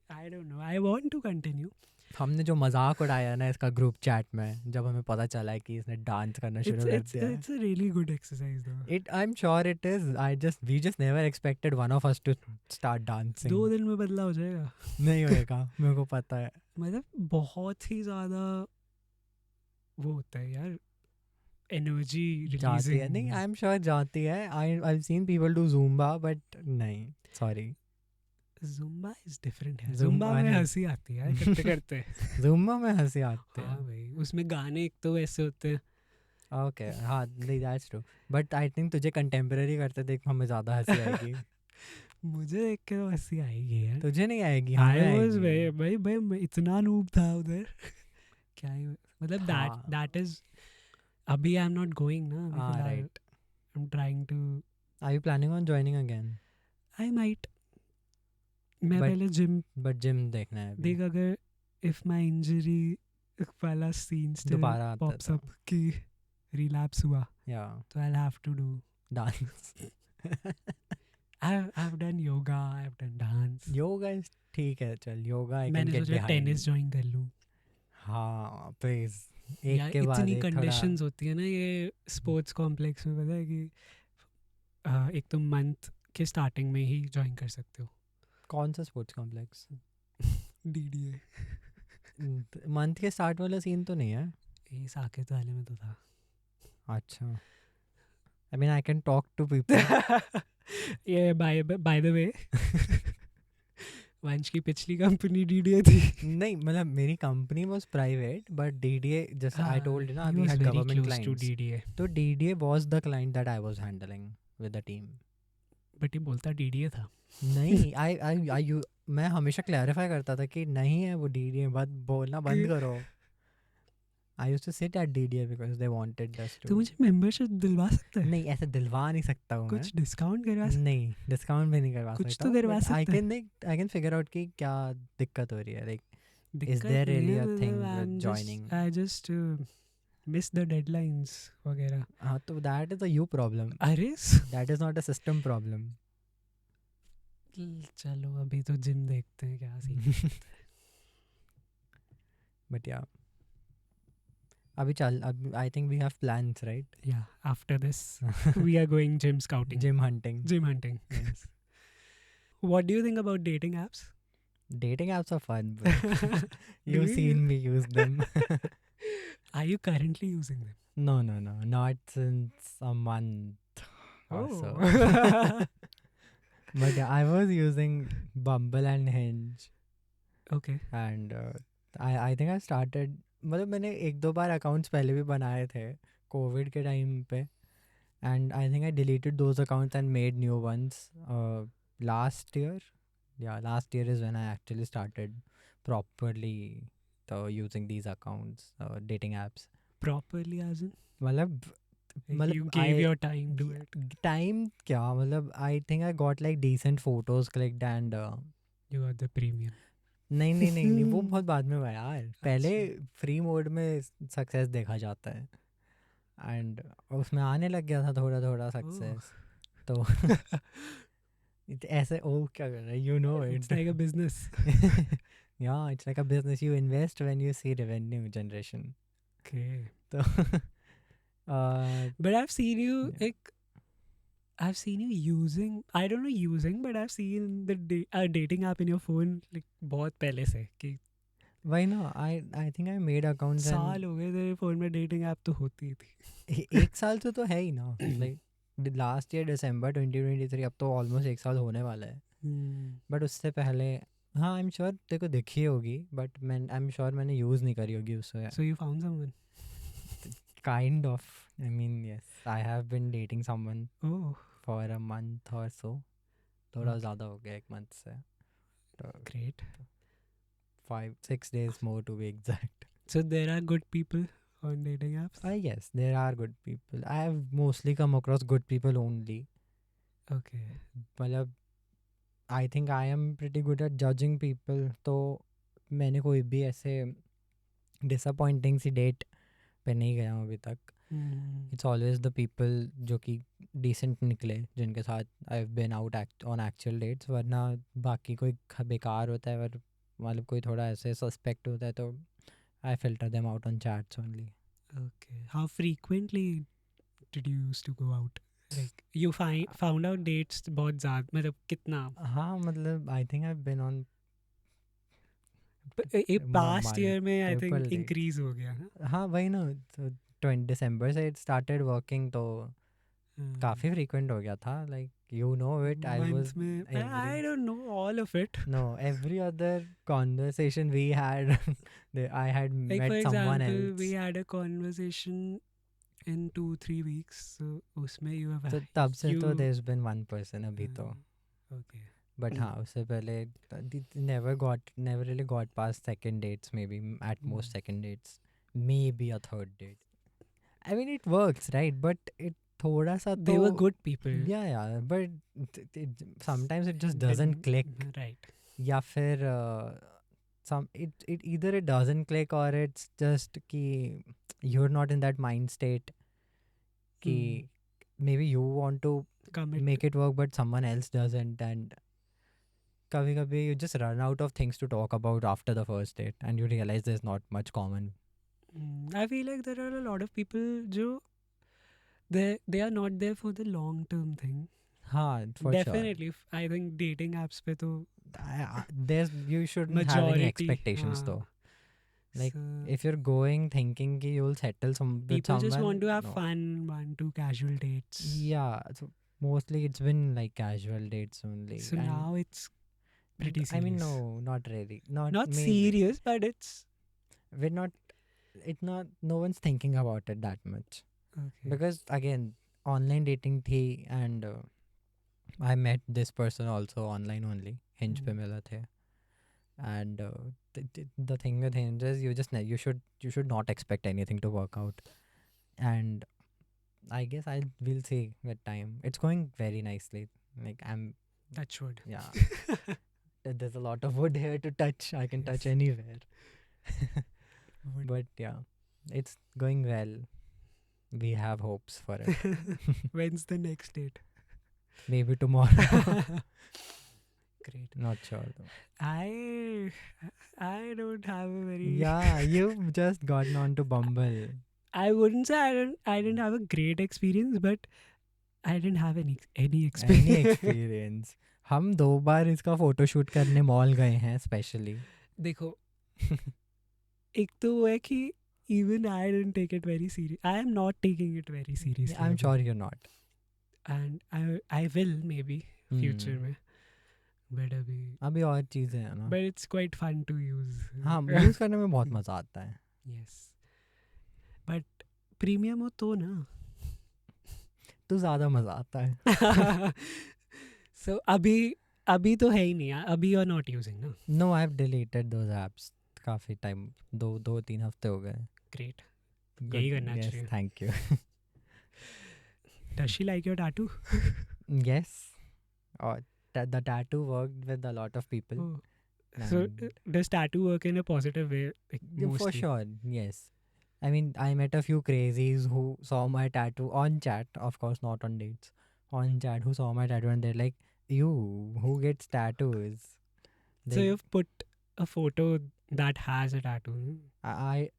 Speaker 2: I don't know, I want to continue.
Speaker 1: हमने जो मजाक उड़ाया ना इसका ग्रुप चैट में, जब हमें पता चला है कि इसने डांस करना शुरू कर दिया है.
Speaker 2: It's a really good exercise though.
Speaker 1: It, I'm sure it is. We just never expected one of us to start dancing.
Speaker 2: 2 दिन में बदला हो जाएगा.
Speaker 1: नहीं होएगा, मेरे को पता है.
Speaker 2: मतलब बहुत ही ज़्यादा वो होता है यार, एनर्जी
Speaker 1: जाती है. नहीं, आई एम श्योर जाती है. I've seen people do Zumba, but नहीं, sorry.
Speaker 2: Zumba is different है.
Speaker 1: Zumba
Speaker 2: Zumba में
Speaker 1: नहीं.
Speaker 2: हंसी आती है करते करते.
Speaker 1: Zumba में हंसी आती
Speaker 2: हाँ
Speaker 1: है.
Speaker 2: भाई, उसमें गाने एक तो वैसे होते हैं.
Speaker 1: ओके, हाँ, नहीं, that's true. But I think तुझे कंटेम्पररी करते देख हमें ज़्यादा हंसी आएगी.
Speaker 2: मुझे देख के तो हंसी आएगी यार.
Speaker 1: तुझे नहीं आएगी,
Speaker 2: I
Speaker 1: हमें
Speaker 2: was
Speaker 1: आएगी.
Speaker 2: भाई मैं इतना नूब था उधर. क्या ही मतलब
Speaker 1: हाँ.
Speaker 2: that is, अभी आई एम नॉट गोइंग ना अभी
Speaker 1: हाँ,
Speaker 2: फिलहाल.
Speaker 1: right.
Speaker 2: I am trying to,
Speaker 1: Are you planning on joining again?
Speaker 2: I might. मैं
Speaker 1: But-
Speaker 2: पहले जिम
Speaker 1: But gym देखना है अभी.
Speaker 2: देख, अगर इफ माय इंजरी वाला सीन स्टिल
Speaker 1: दोबारा आता
Speaker 2: पॉप्स
Speaker 1: तो.
Speaker 2: अप कि रिलैप्स हुआ,
Speaker 1: Yeah,
Speaker 2: तो I have to do.
Speaker 1: dance.
Speaker 2: I have done yoga, I have done dance.
Speaker 1: Yoga is ठीक है, चल योगा I can
Speaker 2: मैंने
Speaker 1: get
Speaker 2: सोचा
Speaker 1: behind.
Speaker 2: टेनिस ज्वाइन कर लूं.
Speaker 1: हाँ, प्लीज.
Speaker 2: यार
Speaker 1: एक के बाद
Speaker 2: इतनी
Speaker 1: एक थोड़ा.
Speaker 2: कंडीशंस होती है ना ये स्पोर्ट्स कॉम्प्लेक्स में, पता है कि एक तो मंथ के स्टार्टिंग में ही ज्वाइन कर सकते हो.
Speaker 1: कौन सा स्पोर्ट्स कॉम्प्लेक्स?
Speaker 2: डीडीए.
Speaker 1: मंथ के स्टार्ट वाला सीन तो नहीं है.
Speaker 2: ये साकेत वाले में तो था.
Speaker 1: अच्छा, I mean I can talk to people.
Speaker 2: ये बाय द वे, वंश की पिछली कंपनी डीडीए थी.
Speaker 1: नहीं, मतलब मेरी company was private, but DDA, जैसे आई टोल्ड यू ना, we had government clients.
Speaker 2: DDA.
Speaker 1: तो DDA was the client that I was handling with the team.
Speaker 2: But ये बोलता डीडीए था.
Speaker 1: नहीं, आई मैं हमेशा क्लैरिफाई करता था कि नहीं है वो डीडीए, बस बोलना बंद करो. I used to sit at DDA because they wanted us
Speaker 2: to
Speaker 1: to.
Speaker 2: मुझे मेंबरशिप दिलवा सकता है?
Speaker 1: नहीं, ऐसे दिलवा नहीं सकता हूँ मैं.
Speaker 2: कुछ डिस्काउंट करवा सकता
Speaker 1: नहीं, डिस्काउंट भी नहीं करवा
Speaker 2: कुछ
Speaker 1: सकता.
Speaker 2: तो करवा
Speaker 1: आई
Speaker 2: सकता है.
Speaker 1: कैन फिगर आउट कि क्या दिक्कत हो रही है. लाइक,
Speaker 2: दिक्कत
Speaker 1: there
Speaker 2: नहीं
Speaker 1: really
Speaker 2: है,
Speaker 1: a thing
Speaker 2: मतलब
Speaker 1: with
Speaker 2: I'm
Speaker 1: joining?
Speaker 2: I just miss the deadlines वगैरह.
Speaker 1: हाँ, तो that is a you problem.
Speaker 2: अरे
Speaker 1: that is not a system problem.
Speaker 2: चलो अभी तो जिम देखते हैं क्या सीन.
Speaker 1: बट या, अभी चल, अब I think we have plans, right?
Speaker 2: Yeah, after this we are going gym scouting.
Speaker 1: Gym hunting.
Speaker 2: Gym hunting. What do you think about dating apps?
Speaker 1: Dating apps are fun, but
Speaker 2: Do
Speaker 1: you've
Speaker 2: you
Speaker 1: seen me use them.
Speaker 2: Are you currently using them?
Speaker 1: No, not since a month or so. But yeah, I was using Bumble and Hinge,
Speaker 2: Okay.
Speaker 1: and I think I started, मतलब मैंने 1-2 बार accounts पहले भी बनाए थे Covid के time पे, and I think I deleted those accounts and made new ones last year. Yeah, last year is when I actually started properly using these accounts, dating apps.
Speaker 2: Properly as in?
Speaker 1: मतलब
Speaker 2: You gave your time to it.
Speaker 1: Time क्या, मतलब I think I got like decent photos clicked and
Speaker 2: You got the premium.
Speaker 1: नहीं, वो बहुत बाद में हुआ यार. पहले फ्री मोड में सक्सेस देखा जाता है, एंड उसमें आने लग गया था थोड़ा थोड़ा सक्सेस. तो ऐसे, ओ क्या कर रहा है, you know
Speaker 2: It's like a business.
Speaker 1: Yeah, it's like a business. You invest when you see revenue generation.
Speaker 2: Okay.
Speaker 1: So,
Speaker 2: But I've seen you
Speaker 1: yeah.
Speaker 2: like I've seen you using, I don't know using, but I've seen the dating app in your phone like बहुत पहले से कि
Speaker 1: Why no? I think I made accounts and
Speaker 2: साल हो गए तेरे phone में dating app तो होती ही थी.
Speaker 1: एक साल तो है ही ना. Like लास्ट ईयर दिसंबर 2023, अब तो ऑलमोस्ट एक साल होने वाला है. बट उससे पहले हाँ, आई एम श्योर तेरे को दिखी होगी, बट मैं आई एम श्योर मैंने यूज़ नहीं करी होगी उससे.
Speaker 2: So you found someone?
Speaker 1: Kind of, I mean yes, I have been dating someone
Speaker 2: Oh,
Speaker 1: for a month or so. थोड़ा
Speaker 2: okay.
Speaker 1: ज़्यादा हो गया एक मंथ से. तो
Speaker 2: Great.
Speaker 1: 5-6 days more to be exact.
Speaker 2: So there are good people on dating apps?
Speaker 1: Yes, there are good people. I have mostly come across good people only.
Speaker 2: Okay.
Speaker 1: मतलब I think I am pretty good at judging people. तो मैंने कोई भी ऐसे disappointing सी date पे नहीं गया हूँ अभी तक. इट्स ऑलवेज द पीपल जो कि डिसेंट निकले, जिनके साथ I have been out on actual dates. वरना बाकी कोई बेकार होता है, और मतलब कोई थोड़ा ऐसे सस्पेक्ट होता है तो I filter them out on chats only.
Speaker 2: Okay. How frequently did you used to go out? Like you found out dates बहुत ज़्यादा मतलब कितना?
Speaker 1: हाँ, मतलब I think I have been on
Speaker 2: past year में I think
Speaker 1: multiple dates.
Speaker 2: increase हो गया ना?
Speaker 1: हाँ वही ना. तो 20 दिसंबर से इट स्टार्टेड वर्किंग, तो काफ़ी फ्रीक्वेंट हो गया था. Like you know it, I was
Speaker 2: Month में I don't know all of it.
Speaker 1: no, every other conversation we had I had
Speaker 2: Like for
Speaker 1: met someone
Speaker 2: example,
Speaker 1: else.
Speaker 2: we had a conversation in 2-3 weeks. So उसमें you have
Speaker 1: तो तब से तो
Speaker 2: you
Speaker 1: there's been one person अभी तो.
Speaker 2: okay.
Speaker 1: But हाँ, उससे पहले never really got past second dates, maybe at most second dates, maybe a third date. I mean it works, right? But it थोड़ा सा
Speaker 2: They were
Speaker 1: तो
Speaker 2: good people.
Speaker 1: yeah, but sometimes it just doesn't
Speaker 2: Didn't-
Speaker 1: click.
Speaker 2: Right.
Speaker 1: या फिर it either it doesn't click, or it's just कि you're not in that mind state कि maybe you want to
Speaker 2: Commit.
Speaker 1: make it work but someone else doesn't. And कभी कभी you just run out of things to talk about after the first date and you realize there's not much common.
Speaker 2: I feel like there are a lot of people जो they are not there for the long term thing.
Speaker 1: हाँ, for
Speaker 2: Definitely. I think dating apps पे तो
Speaker 1: sure. There's you shouldn't have any
Speaker 2: majority
Speaker 1: expectations
Speaker 2: हाँ.
Speaker 1: though. Like
Speaker 2: So,
Speaker 1: if you're going thinking कि you'll settle with
Speaker 2: people just
Speaker 1: someone,
Speaker 2: want to have
Speaker 1: no.
Speaker 2: fun, want to casual dates.
Speaker 1: Yeah, so mostly it's been like casual dates only.
Speaker 2: So
Speaker 1: and
Speaker 2: now it's pretty serious.
Speaker 1: I mean, no, not really. Not maybe.
Speaker 2: serious, but it's
Speaker 1: We're not. It's not. No one's thinking about it that much
Speaker 2: okay.
Speaker 1: because again, online dating thi, and I met this person also online only. Hinge पे मिला थे. And the thing with Hinge is you should not expect anything to work out. And I guess we'll see with time. It's going very nicely. Like
Speaker 2: Touch wood.
Speaker 1: yeah. There's a lot of wood here to touch. I can touch anywhere.
Speaker 2: Wood.
Speaker 1: But yeah, it's going well. We have hopes for it.
Speaker 2: When's the next date?
Speaker 1: Maybe tomorrow.
Speaker 2: Great.
Speaker 1: Not sure though.
Speaker 2: I don't have a very
Speaker 1: Yeah, you've just gotten onto Bumble.
Speaker 2: I wouldn't say I didn't have a great experience, but I didn't have any experience.
Speaker 1: Any experience. हम 2 बार इसका photoshoot करने mall गए हैं specially.
Speaker 2: देखो एक तो वो है कि even I didn't take it very serious. I am not taking it very seriously.
Speaker 1: I'm
Speaker 2: अभी.
Speaker 1: sure you're not.
Speaker 2: And I will maybe future में. But
Speaker 1: अभी और चीज़ें हैं ना.
Speaker 2: but it's quite fun to use.
Speaker 1: हाँ, यूज़ करने में बहुत मज़ा आता है.
Speaker 2: Yes. But premium हो तो ना.
Speaker 1: तो ज़्यादा मज़ा आता है.
Speaker 2: So अभी तो है ही नहीं यार. अभी you're not using ना.
Speaker 1: No, I've deleted those apps. काफ़ी टाइम 2-3 हफ्ते हो गए.
Speaker 2: Great.
Speaker 1: Good.
Speaker 2: यही करना
Speaker 1: Yes,
Speaker 2: चाहिए.
Speaker 1: thank you.
Speaker 2: Does she like your tattoo?
Speaker 1: Yes. The tattoo worked with a lot of people.
Speaker 2: Oh. So
Speaker 1: and-
Speaker 2: does tattoo work in a positive way? Like,
Speaker 1: Yeah, for
Speaker 2: mostly?
Speaker 1: sure, yes. I mean, I met a few crazies who saw my tattoo on chat, of course, not on dates. On chat, who saw my tattoo and they're like, "You, who gets tattoos?"
Speaker 2: So you've put a photo that has a tattoo.
Speaker 1: I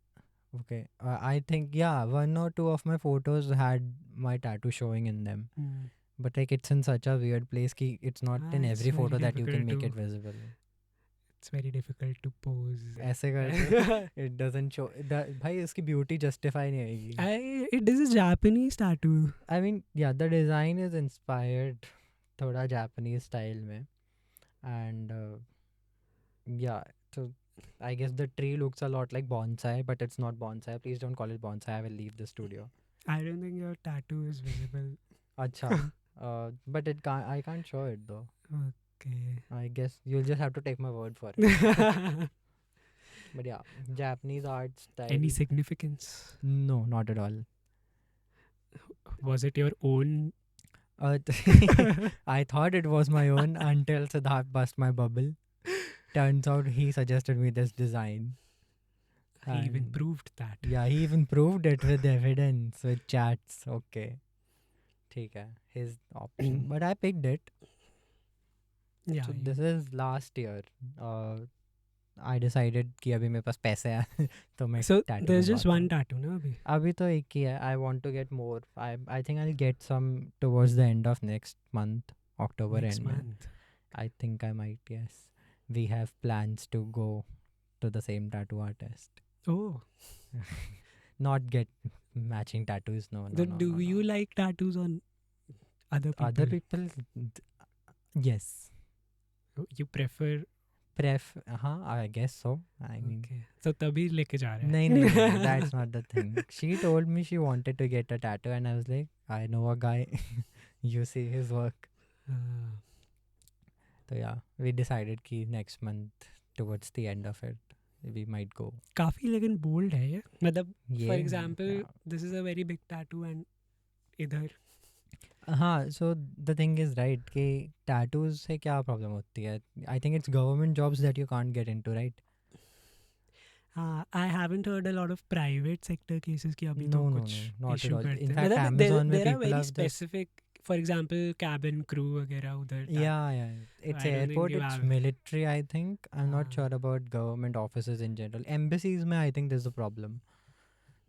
Speaker 1: okay. I think yeah, one or two of my photos had my tattoo showing in them.
Speaker 2: Mm.
Speaker 1: But like it's in such a weird place ki it's not in
Speaker 2: It's
Speaker 1: every
Speaker 2: very
Speaker 1: photo that you can
Speaker 2: difficult
Speaker 1: make
Speaker 2: to.
Speaker 1: it visible.
Speaker 2: It's very difficult to pose.
Speaker 1: ऐसे करके it doesn't show भाई इसकी beauty justify नहीं होगी.
Speaker 2: It is a Japanese tattoo.
Speaker 1: I mean yeah, the design is inspired थोड़ा Japanese style में and yeah, so I guess the tree looks a lot like bonsai, but it's not bonsai. Please don't call it bonsai. I will leave the studio.
Speaker 2: I don't think your tattoo is visible.
Speaker 1: Acha. But it can't. I can't show it though.
Speaker 2: Okay.
Speaker 1: I guess you'll just have to take my word for it. But yeah, Japanese art style.
Speaker 2: Any significance?
Speaker 1: No, not at all.
Speaker 2: Was it your own?
Speaker 1: I thought it was my own until Siddharth bust my bubble. Turns out he suggested me this design.
Speaker 2: He even
Speaker 1: And-
Speaker 2: proved that.
Speaker 1: Yeah, he even proved it with evidence, with chats. Okay. ठीक है, his option. But I picked it.
Speaker 2: Yeah.
Speaker 1: So this is last year. I decided कि अभी मेरे पास पैसे हैं तो मैं
Speaker 2: So
Speaker 1: tattoo
Speaker 2: there's just
Speaker 1: बनवाता
Speaker 2: one
Speaker 1: हूँ.
Speaker 2: tattoo, na? Abhi?
Speaker 1: अभी तो एक ही है. I want to get more. I think I'll get some towards the end of next month, October
Speaker 2: Next
Speaker 1: end. में.
Speaker 2: month.
Speaker 1: I think I might. Yes, we have plans to go to the same tattoo artist.
Speaker 2: Oh.
Speaker 1: Not get matching tattoos. No, no,
Speaker 2: So
Speaker 1: no.
Speaker 2: do
Speaker 1: no,
Speaker 2: you
Speaker 1: no.
Speaker 2: like tattoos on other people?
Speaker 1: Other people? Yes.
Speaker 2: You prefer?
Speaker 1: हाँ, I guess so. I mean.
Speaker 2: Okay. So तभी लेके जा रहे हैं.
Speaker 1: No, that's not the thing. She told me she wanted to get a tattoo, and I was like, I know a guy. You see his work. So yeah, we decided कि next month, towards the end of it, we might go.
Speaker 2: काफी लेकिन bold है ये. मतलब
Speaker 1: Yeah.
Speaker 2: for example,
Speaker 1: yeah.
Speaker 2: this is a very big tattoo and इधर.
Speaker 1: हाँ, so the thing is right कि tattoos से क्या problem होती है? I think it's government jobs that you can't get into, right?
Speaker 2: I haven't heard a lot of private sector cases कि अभी तो
Speaker 1: No,
Speaker 2: कुछ
Speaker 1: not at
Speaker 2: issue
Speaker 1: all.
Speaker 2: करते
Speaker 1: In
Speaker 2: हैं.
Speaker 1: fact,
Speaker 2: मतलब there
Speaker 1: Amazon में
Speaker 2: are
Speaker 1: people
Speaker 2: very
Speaker 1: have this.
Speaker 2: specific, for example, cabin crew वगैरह उधर.
Speaker 1: Yeah. It's
Speaker 2: I don't think
Speaker 1: airport,
Speaker 2: you
Speaker 1: it's
Speaker 2: have-
Speaker 1: military, I think. I'm not
Speaker 2: Ah.
Speaker 1: sure about government offices in general. Embassies, mein, I think there's a problem.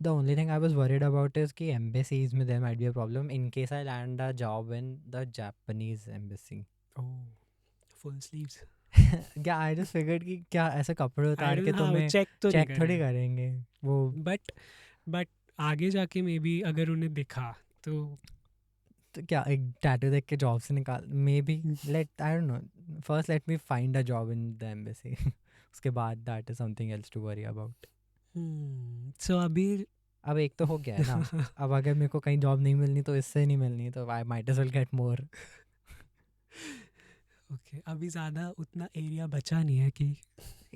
Speaker 1: The only thing I was worried about is कि embassies में there might be a problem in case I land a job in the Japanese embassy.
Speaker 2: Oh, full sleeves.
Speaker 1: Yeah, I just figured कि क्या ऐसे कपड़े
Speaker 2: I
Speaker 1: उतार
Speaker 2: don't
Speaker 1: के
Speaker 2: know how
Speaker 1: तुम्हें
Speaker 2: check तो
Speaker 1: चेक
Speaker 2: नहीं
Speaker 1: थोड़ी
Speaker 2: करेंगे.
Speaker 1: करेंगे वो.
Speaker 2: But आगे जाके मे बी अगर उन्हें दिखा तो
Speaker 1: तो क्या एक टैटू देख के जॉब से निकाल maybe let I don't know first let me find a job in the embassy उसके बाद that is something else to worry about.
Speaker 2: So अभी
Speaker 1: अब एक तो हो गया है ना. अब अगर मेरे को कहीं जॉब नहीं मिलनी तो इससे नहीं मिलनी तो I might as well get more.
Speaker 2: Okay अभी ज़्यादा उतना एरिया बचा नहीं है कि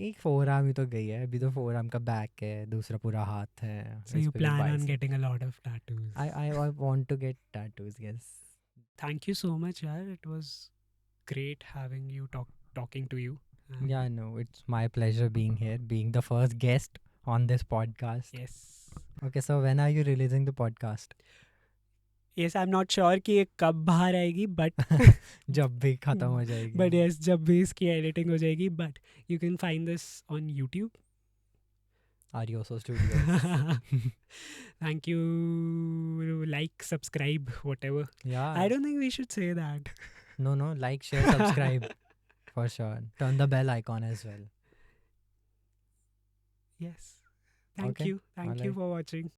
Speaker 1: एक फोर आर्म ही तो गई है. अभी तो फोर आर्म का बैक है, दूसरा पूरा हाथ है.
Speaker 2: so you plan on getting a lot of tattoos.
Speaker 1: I want to get tattoos. Yes.
Speaker 2: Thank you so much yaar, it was great having you talking to you.
Speaker 1: Yeah, no, it's my pleasure being here, being the first guest on this podcast.
Speaker 2: Yes.
Speaker 1: Okay, so when are you releasing the podcast?
Speaker 2: Yes, I'm not sure कि ये कब बाहर आएगी but
Speaker 1: जब भी खत्म हो जाएगी.
Speaker 2: but yes जब भी इसकी editing हो जाएगी but you can find this on YouTube.
Speaker 1: Arioso Studios.
Speaker 2: Thank you. Like, subscribe, whatever.
Speaker 1: Yeah.
Speaker 2: I don't think we should say that.
Speaker 1: No, like, share, subscribe. For sure. Turn the bell icon as well.
Speaker 2: Yes. Thank
Speaker 1: Okay,
Speaker 2: you. Thank you
Speaker 1: alright.
Speaker 2: for watching.